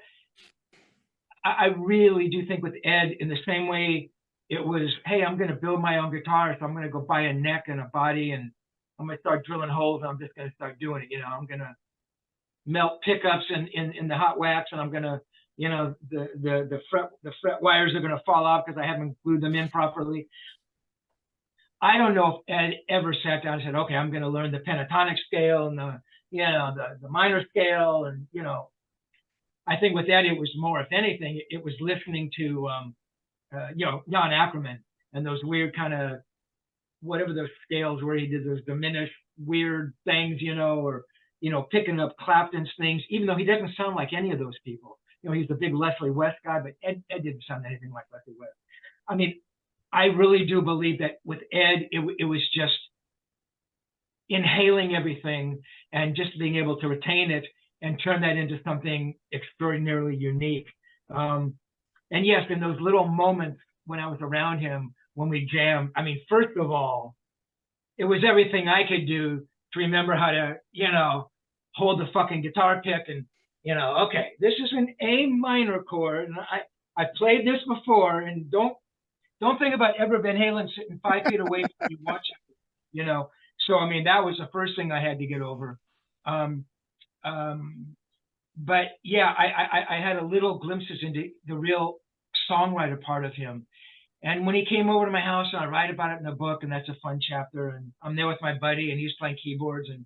I really do think with Ed, in the same way it was, hey, I'm going to build my own guitar, so I'm going to go buy a neck and a body, and I'm going to start drilling holes, and I'm just going to start doing it. You know, I'm going to melt pickups in the hot wax, and I'm going to, you know, the fret wires are going to fall off because I haven't glued them in properly. I don't know if Ed ever sat down and said, okay, I'm going to learn the pentatonic scale and the minor scale, and, you know, I think with Ed, it was more, if anything, it was listening to, you know, Jan Ackerman and those weird kind of, whatever those scales where he did those diminished weird things, you know, or, you know, picking up Clapton's things, even though he doesn't sound like any of those people. You know, he's the big Leslie West guy, but Ed didn't sound anything like Leslie West. I mean, I really do believe that with Ed, it was just inhaling everything and just being able to retain it and turn that into something extraordinarily unique. And yes, in those little moments when I was around him, when we jammed, I mean, first of all, it was everything I could do to remember how to, you know, hold the fucking guitar pick and, you know, okay, this is an A minor chord, and I played this before, and don't think about Edward Van Halen sitting 5 feet away from you watching, you know. So I mean, that was the first thing I had to get over. But yeah, I had a little glimpses into the real songwriter part of him. And when he came over to my house, and I write about it in the book, and that's a fun chapter, and I'm there with my buddy, and he's playing keyboards, and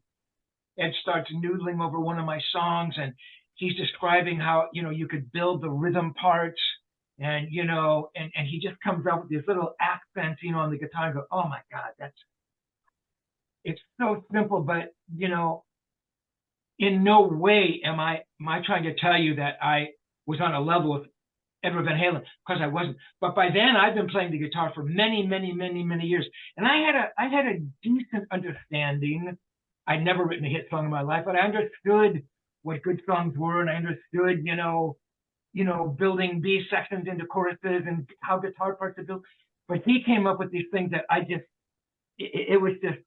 Ed starts noodling over one of my songs, and he's describing how, you know, you could build the rhythm parts, and, you know, and he just comes up with these little accents, you know, on the guitar, and go, oh my God, it's so simple, but, you know, in no way am I trying to tell you that I was on a level with Edward Van Halen, because I wasn't. But by then I've been playing the guitar for many, many, many, many years. And I had a decent understanding. I'd never written a hit song in my life, but I understood what good songs were, and I understood, you know, building B sections into choruses and how guitar parts are built. But he came up with these things that it was just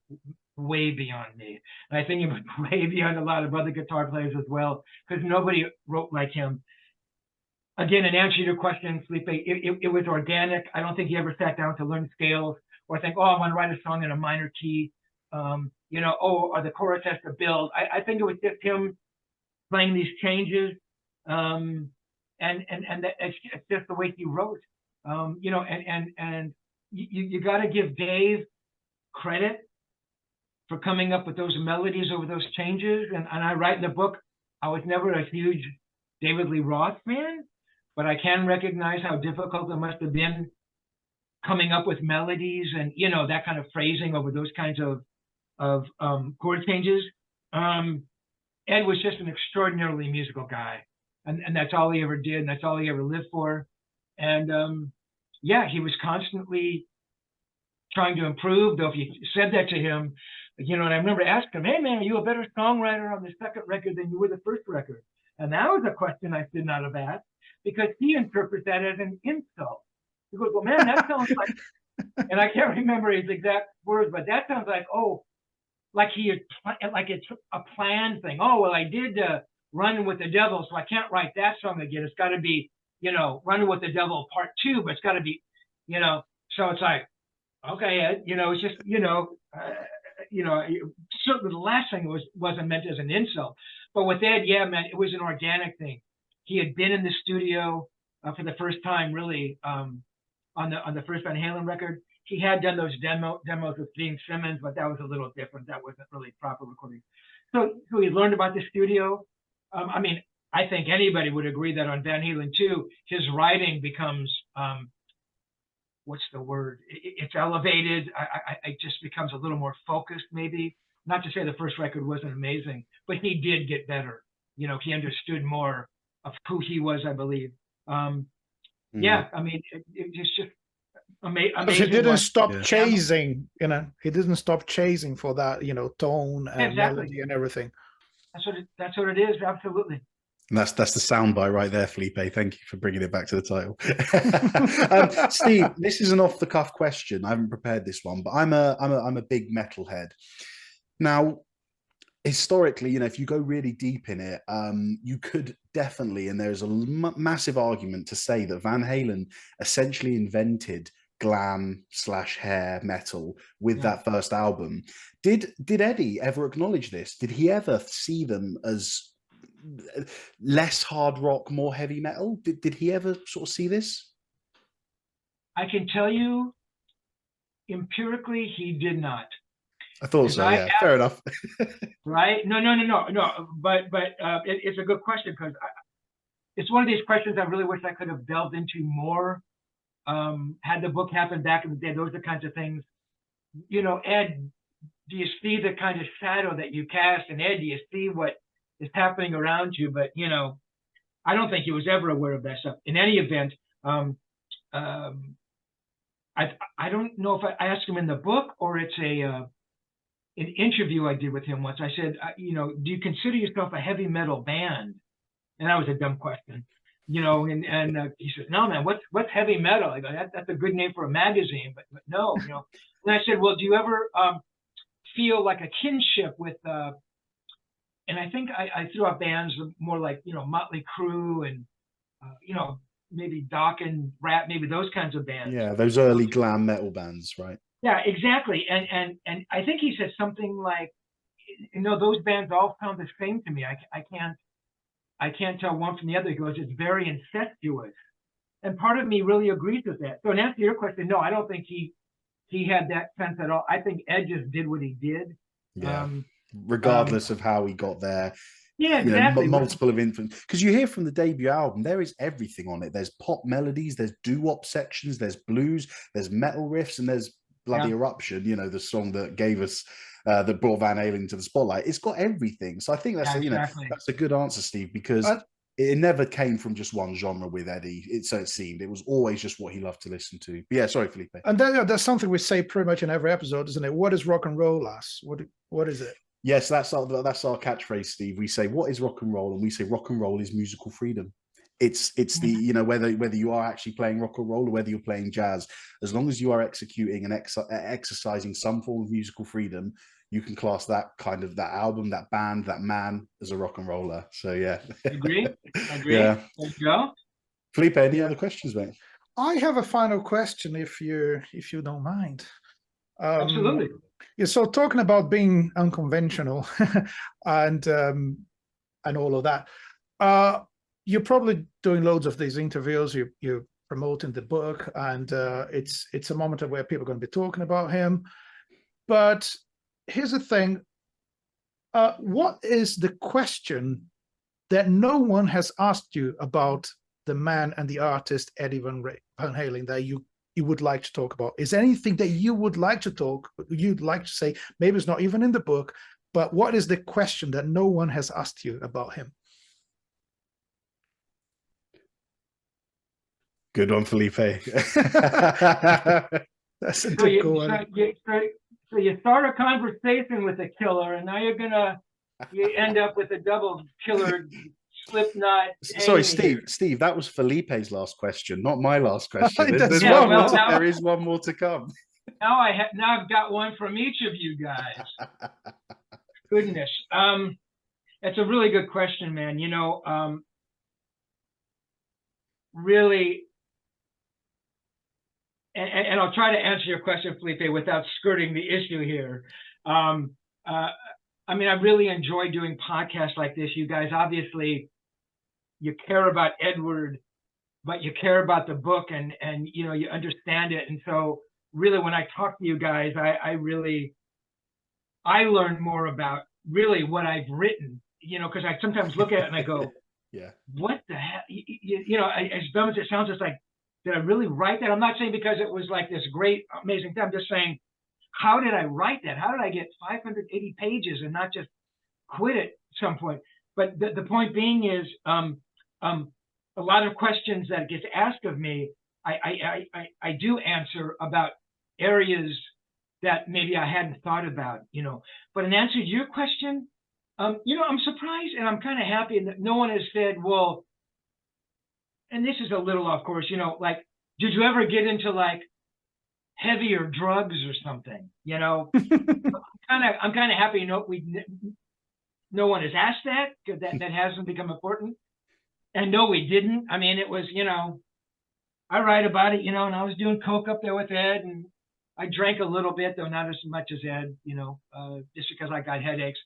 way beyond me. And I think it was way beyond a lot of other guitar players as well, because nobody wrote like him. Again, in answer to your question, Felipe, it was organic. I don't think he ever sat down to learn scales or think, oh, I want to write a song in a minor key, you know, oh, or the chorus has to build. I think it was just him playing these changes, and it's just the way he wrote, you know, and you got to give Dave credit for coming up with those melodies over those changes. And I write in the book, I was never a huge David Lee Roth fan, but I can recognize how difficult it must have been coming up with melodies and, you know, that kind of phrasing over those kinds of chord changes. Ed was just an extraordinarily musical guy, and that's all he ever did, and that's all he ever lived for. And yeah, he was constantly trying to improve, though if you said that to him, you know, and I remember asking him, hey man, are you a better songwriter on the second record than you were the first record? And that was a question I should not have asked, because he interprets that as an insult. He goes, well, man, that sounds like, and I can't remember his exact words, but that sounds like, oh, like it's a planned thing. Oh, well, I did Run with the Devil, so I can't write that song again. It's got to be, you know, Run with the Devil Part 2, but it's got to be, you know, so it's like, okay, Ed, you know, it's just, you know, certainly the last thing wasn't meant as an insult. But with Ed, yeah, man, it was an organic thing. He had been in the studio for the first time, really, on the first Van Halen record. He had done those demos with Gene Simmons, but that was a little different. That wasn't really proper recording. So he learned about the studio. I mean, I think anybody would agree that on Van Halen 2, his writing becomes, what's the word? It's elevated. It just becomes a little more focused, maybe. Not to say the first record wasn't amazing, but he did get better. You know, he understood more of who he was, I believe. Yeah, I mean, it's just amazing. Because he didn't stop chasing, you know, he didn't stop chasing for that, you know, tone and melody and everything. That's what it is, absolutely. And that's the soundbite right there, Felipe. Thank you for bringing it back to the title. Steve, this is an off-the-cuff question. I haven't prepared this one, but I'm a big metalhead. Now, historically, you know, if you go really deep in it, you could definitely, and there's a massive argument to say that Van Halen essentially invented glam / hair metal with that first album. Did Eddie ever acknowledge this? Did he ever see them as less hard rock, more heavy metal? Did he ever sort of see this? I can tell you empirically he did not. I thought so, yeah. Fair enough. Right? No. But it's a good question, because it's one of these questions I really wish I could have delved into more. Had the book happened back in the day, those are the kinds of things. You know, Ed, do you see the kind of shadow that you cast? And Ed, do you see what is happening around you? But, you know, I don't think he was ever aware of that stuff. In any event, I don't know if I asked him in the book or it's an interview I did with him once. I said, you know, do you consider yourself a heavy metal band? And that was a dumb question, you know. And he said, no, man, what's heavy metal? I go, that's a good name for a magazine, but no, you know. And I said, well, do you ever feel like a kinship with? And I think I threw out bands more like, you know, Motley Crue and you know, maybe Doc and Rat, maybe those kinds of bands. Yeah, those early glam metal bands, right? Yeah, exactly. And I think he said something like, you know, those bands all sound the same to me. I can't tell one from the other. He goes, it's very incestuous. And part of me really agrees with that. So in answer to your question, no, I don't think he had that sense at all. I think Ed just did what he did. Yeah. Regardless of how he got there, Yeah, exactly. Multiple of influence, because you hear from the debut album, there is everything on it. There's pop melodies, there's doo-wop sections, there's blues, there's metal riffs, and there's bloody Eruption, you know, the song that gave us that brought Van Halen to the spotlight. It's got everything. So I think that's exactly. that's a good answer, Steve, because it never came from just one genre with Eddie. So it seemed it was always just what he loved to listen to. But yeah, sorry, Felipe. And that's something we say pretty much in every episode, isn't it? What is rock and roll, lass? What is it? Yes, that's our catchphrase, Steve. We say, what is rock and roll? And we say rock and roll is musical freedom. It's the, you know, whether you are actually playing rock and roll or whether you're playing jazz, as long as you are executing and exercising some form of musical freedom, you can class that kind of, that album, that band, that man as a rock and roller. So yeah. Agree. Yeah. There you go. Felipe, any other questions, mate? I have a final question, if you don't mind. Absolutely. Yeah, so talking about being unconventional and all of that, you're probably doing loads of these interviews. You're promoting the book, and it's a moment where people are going to be talking about him. But here's the thing: what is the question that no one has asked you about the man and the artist Eddie Van Halen that you would like to talk about? Is there anything that you would like to you'd like to say? Maybe it's not even in the book, but what is the question that no one has asked you about him? Good one, Felipe. That's a good one. So you start a conversation with a killer, and now you end up with a double killer Slipknot. Sorry, Steve, that was Felipe's last question, not my last question. There is one more to come. Now I've got one from each of you guys. Goodness. It's a really good question, man. You know, really, and I'll try to answer your question, Felipe, without skirting the issue here. I mean, I really enjoy doing podcasts like this. You guys, obviously, you care about Edward, but you care about the book, and you know, you understand it. And so really, when I talk to you guys, I learn more about really what I've written, you know, because I sometimes look at it and I go, yeah, what the hell? You know, as dumb as it sounds, it's like, did I really write that? I'm not saying because it was like this great, amazing thing. I'm just saying, how did I write that? How did I get 580 pages and not just quit at some point? But the point being is, a lot of questions that gets asked of me, I do answer about areas that maybe I hadn't thought about, you know. But in answer to your question, you know, I'm surprised and I'm kind of happy that no one has said, well, and this is a little off course, you know, like, did you ever get into like heavier drugs or something? You know, I'm kind of happy. No one has asked that, because that hasn't become important. And no, we didn't. I mean, it was, you know, I write about it, you know, and I was doing coke up there with Ed, and I drank a little bit, though not as much as Ed, you know, just because I got headaches.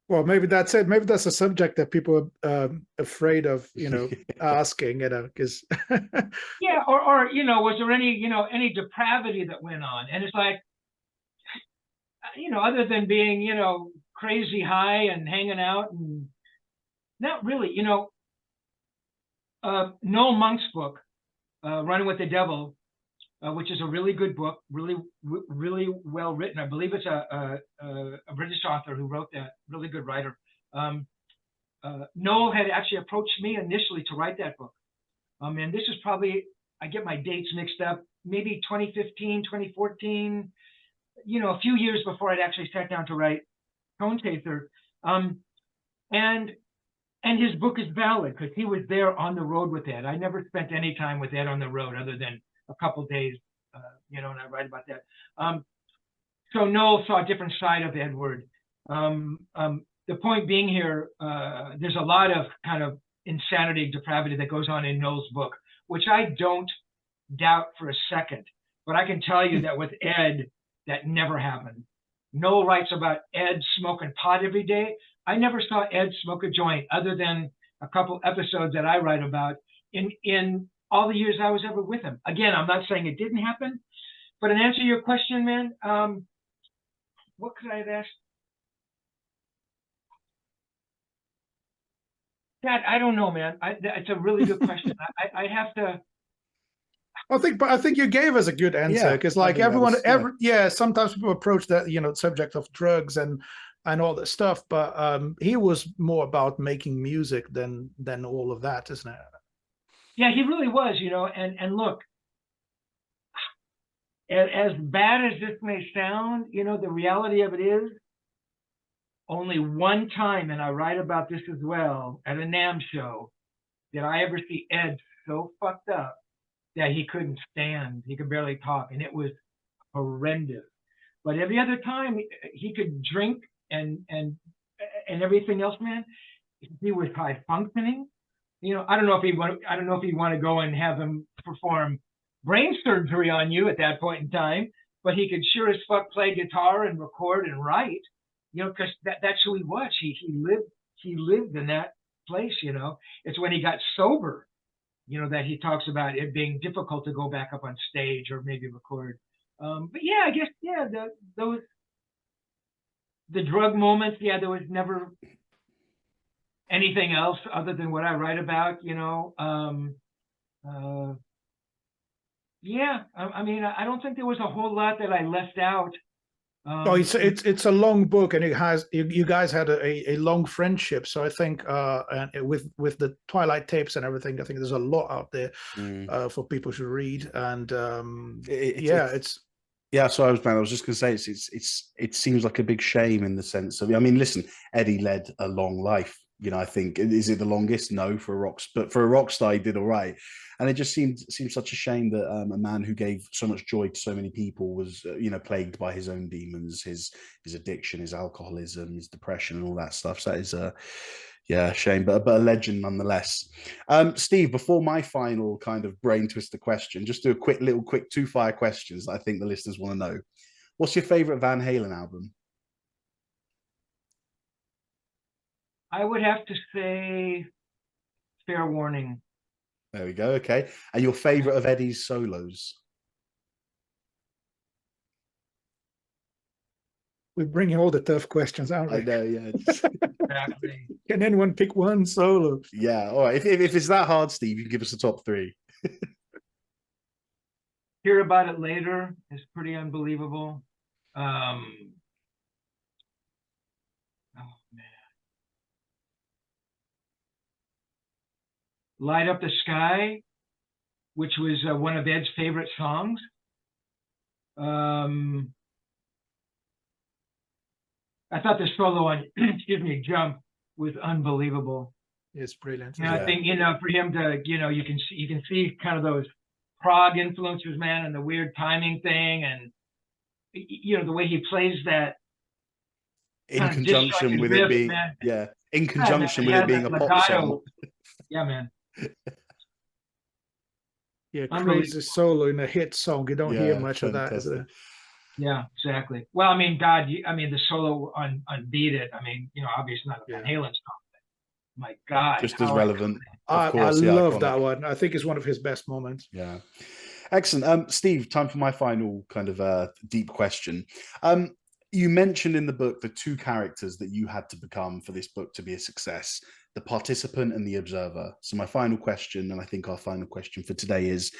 Well, maybe that's it. Maybe that's a subject that people are afraid of, you know, asking, you know, because. Yeah, or, you know, was there any depravity that went on? And it's like, you know, other than being, you know, crazy high and hanging out, and not really, you know. Noel Monk's book, Running with the Devil, which is a really good book, really well written. I believe it's a British author who wrote that, really good writer. Noel had actually approached me initially to write that book. And this is probably, I get my dates mixed up, maybe 2015, 2014, you know, a few years before I'd actually sat down to write Tonechaser. And his book is valid because he was there on the road with Ed. I never spent any time with Ed on the road other than a couple of days, you know, and I write about that. So Noel saw a different side of Edward. The point being here, there's a lot of kind of insanity, depravity that goes on in Noel's book, which I don't doubt for a second. But I can tell you that with Ed, that never happened. Noel writes about Ed smoking pot every day. I never saw Ed smoke a joint other than a couple episodes that I write about in all the years I was ever with him. Again, I'm not saying it didn't happen, but in answer to your question, man, what could I have asked? God, I don't know, man. It's a really good question. I have to. I think you gave us a good answer, because like everyone, sometimes people approach that, you know, subject of drugs and all that stuff, but he was more about making music than all of that, isn't it? Yeah, he really was, you know. And look, as bad as this may sound, you know, the reality of it is, only one time, and I write about this as well, at a NAMM show, did I ever see Ed so fucked up that he couldn't stand. He could barely talk, and it was horrendous. But every other time, he could drink and everything else, man. He was high functioning. You know, I don't know if he'd want to go and have him perform brain surgery on you at that point in time, but he could sure as fuck play guitar and record and write. You know, because that's who he was. He lived in that place. You know, it's when he got sober, you know, that he talks about it being difficult to go back up on stage or maybe record. But yeah, I guess, yeah, the drug moments, yeah, there was never anything else other than what I write about, you know. Yeah, I mean, I don't think there was a whole lot that I left out. It's a long book, and it has you guys had a long friendship. So I think and with the Twilight Tapes and everything, I think there's a lot out there for people to read. And yeah. So I was just gonna say it seems like a big shame in the sense of, I mean, listen, Eddie led a long life. You know, I think, is it the longest? No, but for a rock star, he did all right. And it just seemed such a shame that a man who gave so much joy to so many people was, you know, plagued by his own demons, his addiction, his alcoholism, his depression, and all that stuff. So that is a shame, but a legend nonetheless. Steve, before my final kind of brain twister question, just do a quick two fire questions that I think the listeners want to know. What's your favorite Van Halen album? I would have to say Fair Warning. There we go. Okay. And your favorite of Eddie's solos? We're bringing all the tough questions, aren't we? I know, yeah. Exactly. Can anyone pick one solo? Yeah. All right. If it's that hard, Steve, you can give us a top three. Hear About It Later is pretty unbelievable. Light Up the Sky, which was one of Ed's favorite songs. I thought the solo on, Jump was unbelievable. It's brilliant. And I think, you know, for him to, you know, you can see kind of those prog influences, man, and the weird timing thing, and, you know, the way he plays that. In conjunction with it being, in conjunction with it being a pop song. Yeah, man. Yeah, crazy solo in a hit song. You don't hear much of that, is it? Yeah, exactly. Well, I mean, God, the solo on Beat It, I mean, you know, obviously not a Van Halen song, but my God. Just as relevant. I love that one. I think it's one of his best moments. Yeah. Excellent. Steve, time for my final kind of deep question. You mentioned in the book the two characters that you had to become for this book to be a success, the participant and the observer. So my final question, and I think our final question for today, is,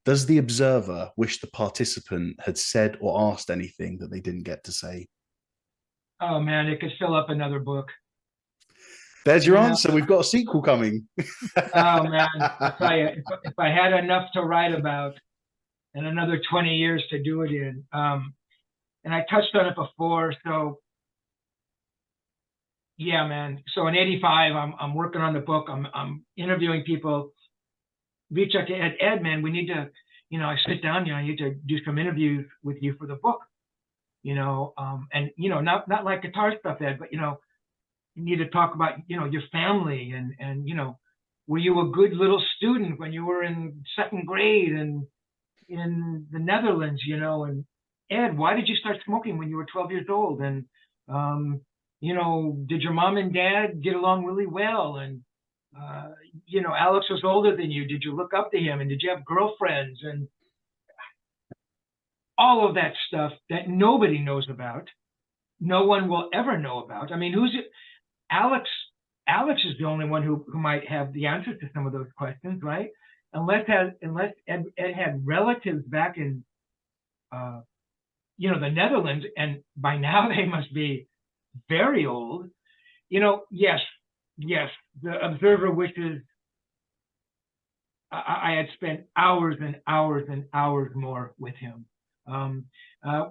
does the observer wish the participant had said or asked anything that they didn't get to say? Oh, man, it could fill up another book. There's your answer. We've got a sequel coming. Oh, man, I tell you, if I had enough to write about and another 20 years to do it in, and I touched on it before, so yeah, man. So in '85, I'm working on the book. I'm interviewing people. Reach out to Ed, man. We need to, you know, I sit down, you know, I need to do some interviews with you for the book, you know, and you know, not like guitar stuff, Ed, but you know, you need to talk about, you know, your family and you know, were you a good little student when you were in second grade and in the Netherlands, you know, and Ed, why did you start smoking when you were 12 years old? And, you know, did your mom and dad get along really well? And, you know, Alex was older than you. Did you look up to him? And did you have girlfriends? And all of that stuff that nobody knows about. No one will ever know about. I mean, Alex Alex is the only one who might have the answers to some of those questions, right? Unless Ed had relatives back in, you know, the Netherlands, and by now they must be very old. You know, yes, the observer wishes I had spent hours and hours and hours more with him.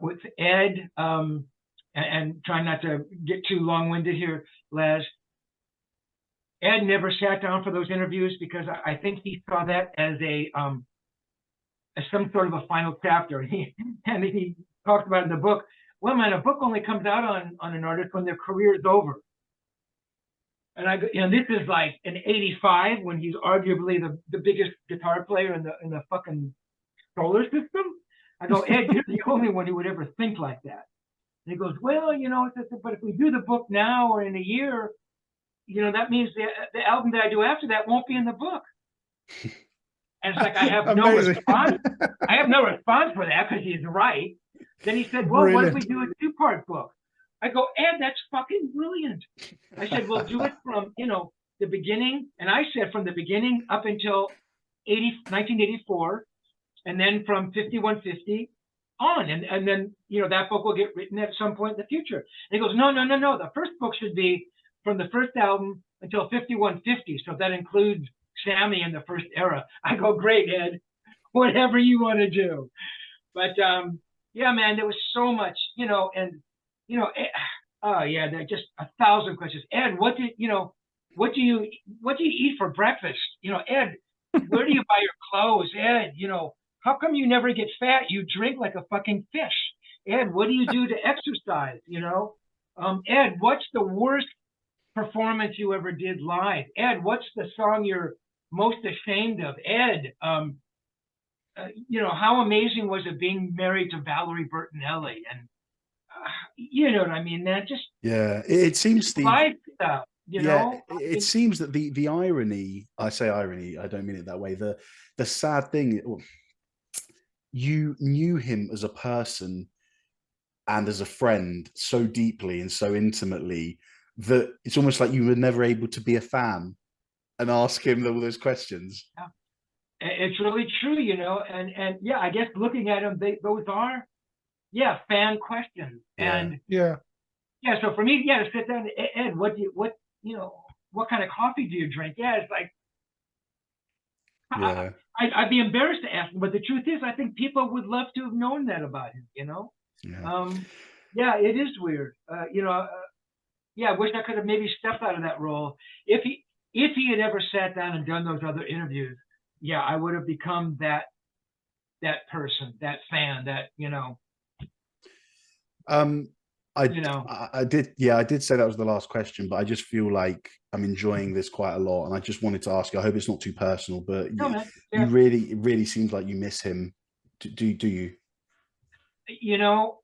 With Ed, and trying not to get too long-winded here, Les, Ed never sat down for those interviews because I think he saw that as as some sort of a final chapter. And he talked about in the book, well, man, a book only comes out on an artist when their career is over. And I go, you know, this is like in '85 when he's arguably the biggest guitar player in the fucking solar system. I go, Ed, you're the only one who would ever think like that. And he goes, well, you know, but if we do the book now or in a year, you know, that means the album that I do after that won't be in the book. And it's like, I have no response. I have no response for that because he's right. Then he said, well, Brilliant. What if we do a two-part book? I go, Ed, that's fucking brilliant. I said, we'll do it from, you know, the beginning. And I said from the beginning up until 1984, and then from 5150 on. And then, you know, that book will get written at some point in the future. And he goes, no. The first book should be from the first album until 5150. So that includes Sammy in the first era. I go, great, Ed, whatever you want to do. But yeah, man, there was so much, you know, and, you know, oh yeah, there are just 1,000 questions. Ed, what do you eat for breakfast? You know, Ed, where do you buy your clothes? Ed, you know, how come you never get fat? You drink like a fucking fish. Ed, what do you do to exercise? You know, Ed, what's the worst performance you ever did live? Ed, what's the song you're most ashamed of? Ed, you know, how amazing was it being married to Valerie Bertinelli? And you know what I mean? That just it seems the life stuff. You know, it seems that the irony, I say irony, I don't mean it that way. The sad thing, you knew him as a person and as a friend so deeply and so intimately that it's almost like you were never able to be a fan and ask him all those questions. Yeah. It's really true, you know, and yeah, I guess looking at them, those are, fan questions. And so for me, to sit down, Ed, what kind of coffee do you drink? Yeah, it's like, I'd be embarrassed to ask him, but the truth is, I think people would love to have known that about him, you know? It is weird. You know, I wish I could have maybe stepped out of that role. If he had ever sat down and done those other interviews, I would have become that person, that fan, that, you know. I did say that was the last question, but I just feel like I'm enjoying this quite a lot, and I just wanted to ask you, I hope it's not too personal, but it really seems like you miss him. Do you? You know,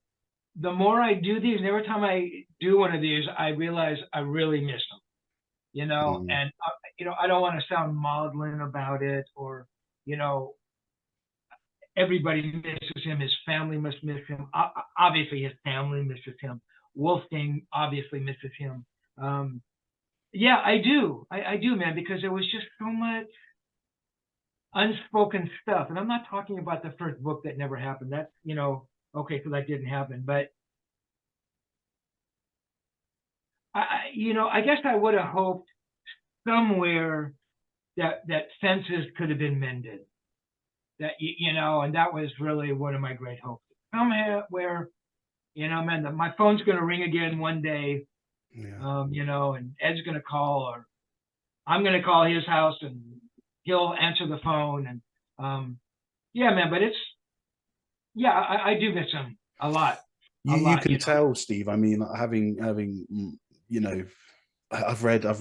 the more I do these, and every time I do one of these, I realize I really miss him, you know, and, you know, I don't want to sound maudlin about it, or, you know, everybody misses him. His family must miss him. Obviously, his family misses him. Wolfgang obviously misses him. I do. I do, man, because there was just so much unspoken stuff. And I'm not talking about the first book that never happened. That's, you know, okay, so that didn't happen. But, you know, I guess I would have hoped somewhere that fences could have been mended. That, you know, and that was really one of my great hopes. Somewhere where, you know, man, my phone's going to ring again one day, you know, and Ed's going to call, or I'm going to call his house and he'll answer the phone. And, man, but it's, I do miss him a lot. You can tell, Steve. I mean, having, you know, I've read a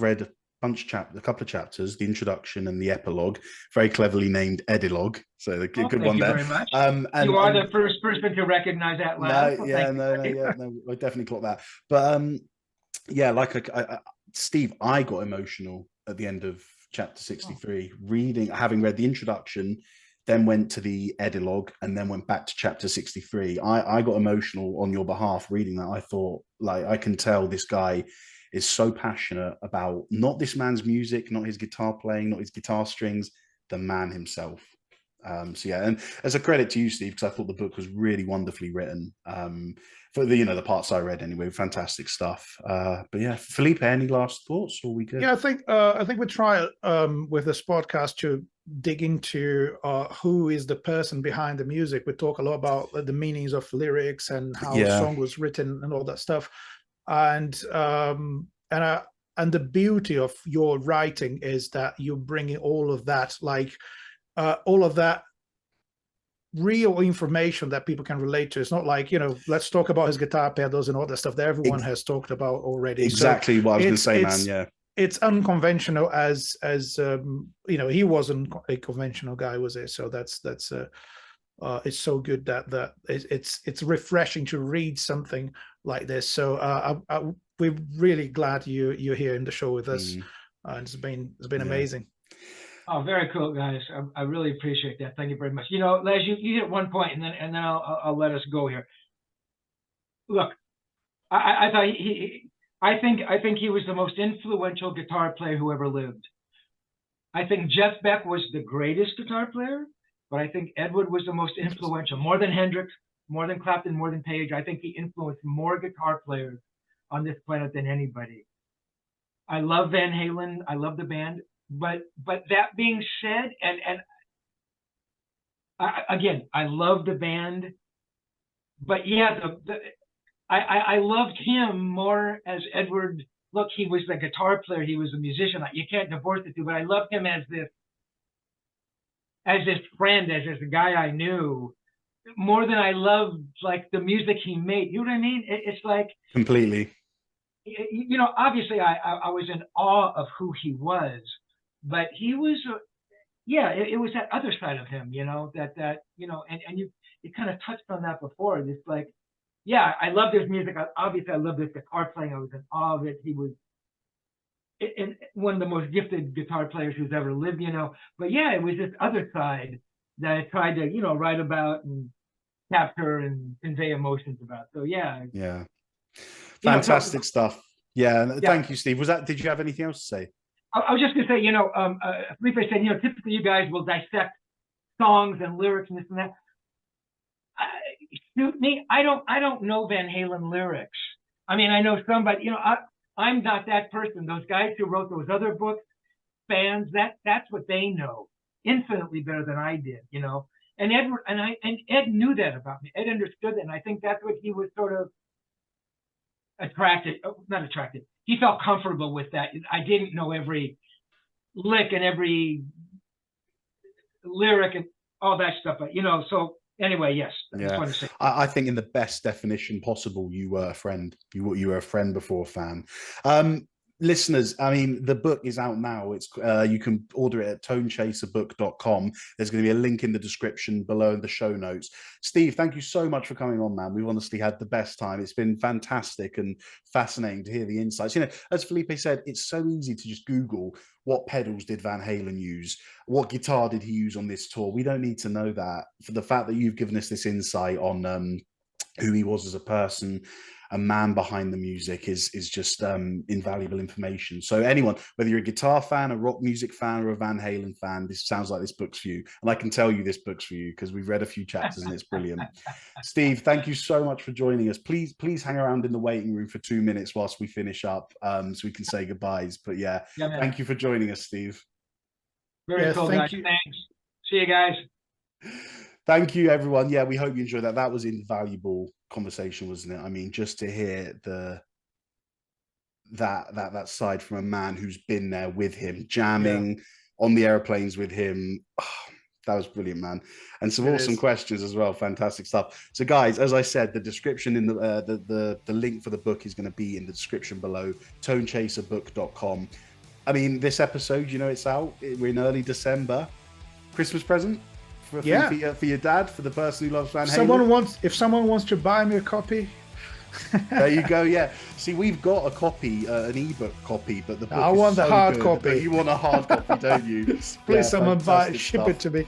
couple of chapters, the introduction and the epilogue, very cleverly named Edilogue. So a good one there. Thank you very much. And you are the first person to recognize that last. No, I definitely caught that. But Steve, I got emotional at the end of chapter 63, having read the introduction, then went to the Edilogue, and then went back to chapter 63. I got emotional on your behalf reading that. I thought, like, I can tell this guy is so passionate about not this man's music, not his guitar playing, not his guitar strings, the man himself. So yeah, and as a credit to you, Steve, because I thought the book was really wonderfully written. For the the parts I read anyway, fantastic stuff. But yeah, Felipe, any last thoughts, or we good? Yeah, I think we try with this podcast to dig into who is the person behind the music. We talk a lot about the meanings of lyrics and how a song was written and all that stuff, and the beauty of your writing is that you're bringing all of that, all of that real information that people can relate to. It's not like, let's talk about his guitar pedals and all that stuff that everyone has talked about already. Exactly what I was going to say, man. Yeah. It's unconventional as he wasn't a conventional guy, was it? So that's it's so good that it's refreshing to read something like this. So we're really glad you're here in the show with us. It's been amazing. Oh, very cool, guys. I really appreciate that. Thank you very much. Les, you hit one point, and then I'll let us go here. Look, I thought I think he was the most influential guitar player who ever lived. I think Jeff Beck was the greatest guitar player, but I think Edward was the most influential, more than Hendrix, more than Clapton, more than Page. I think he influenced more guitar players on this planet than anybody. I love Van Halen. I love the band. But that being said, and again, I love the band, but yeah, I loved him more as Edward. Look, he was the guitar player, he was a musician. You can't divorce the two. But I loved him as this friend, as a guy I knew, more than I loved the music he made. You know what I mean? It's like completely. Obviously, I was in awe of who he was. But he was, it was that other side of him, and you kind of touched on that before. It's like, I loved his music. Obviously, I loved his guitar playing. I was in awe of it. He was one of the most gifted guitar players who's ever lived, But it was this other side that I tried to, write about and capture and convey emotions about. So yeah. Fantastic stuff. Yeah. Thank you, Steve. Did you have anything else to say? I was just going to say, Felipe said, typically you guys will dissect songs and lyrics and this and that. Shoot me, I don't know Van Halen lyrics. I mean, I know some, but I'm not that person. Those guys who wrote those other books, fans, that's what they know infinitely better than I did, And Edward and Ed knew that about me. Ed understood that, and I think that's what he was sort of not attracted. He felt comfortable with that. I didn't know every lick and every lyric and all that stuff, but so anyway, yes. I think in the best definition possible, you were a friend. You were a friend before a fan. Listeners, I mean, the book is out now. It's you can order it at tonechaserbook.com. There's going to be a link in the description below in the show notes. Steve, thank you so much for coming on, man. We've honestly had the best time. It's been fantastic and fascinating to hear the insights. As Felipe said, it's so easy to just Google what pedals did Van Halen use, what guitar did he use on this tour. We don't need to know that. For the fact that you've given us this insight on who he was as a person, a man behind the music is just invaluable information. So anyone, whether you're a guitar fan, a rock music fan, or a Van Halen fan, this sounds like this book's for you. And I can tell you this book's for you because we've read a few chapters and it's brilliant. Steve, thank you so much for joining us. Please hang around in the waiting room for 2 minutes whilst we finish up so we can say goodbyes. But thank you for joining us, Steve. Very cool, guys. Thanks. See you guys. Thank you, everyone. Yeah, we hope you enjoyed that. That was invaluable conversation, wasn't it? I mean, just to hear that side from a man who's been there with him, jamming on the aeroplanes with him. Oh, that was brilliant, man. And some awesome questions as well. Fantastic stuff. So, guys, as I said, the description in the link for the book is going to be in the description below. Tonechaserbook.com. I mean, this episode, it's out. We're in early December. Christmas present. For your dad, for the person who loves Van Halen. If someone wants to buy me a copy, there you go. Yeah, see, we've got a copy, an ebook copy, but the book I want the hard copy. You want a hard copy, don't you? Please, someone ship it to me.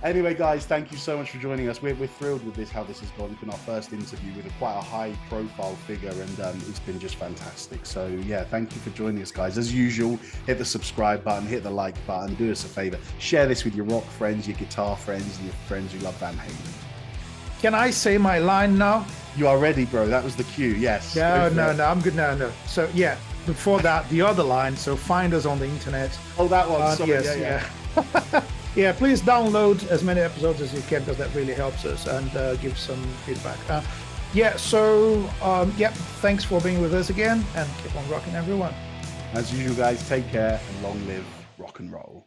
Anyway, guys, thank you so much for joining us. We're thrilled with this, how this has gone. It's been our first interview with quite a high-profile figure, and it's been just fantastic. So, yeah, thank you for joining us, guys. As usual, hit the subscribe button, hit the like button, do us a favor. Share this with your rock friends, your guitar friends, and your friends who love Van Halen. Can I say my line now? You are ready, bro. That was the cue, yes. No, I'm good. No. So, yeah, before that, the other line. So, find us on the internet. Oh, that one. Sorry. Yes, yeah. Yeah, please download as many episodes as you can, because that really helps us, and give some feedback. Thanks for being with us again, and keep on rocking, everyone. As usual, guys, take care and long live rock and roll.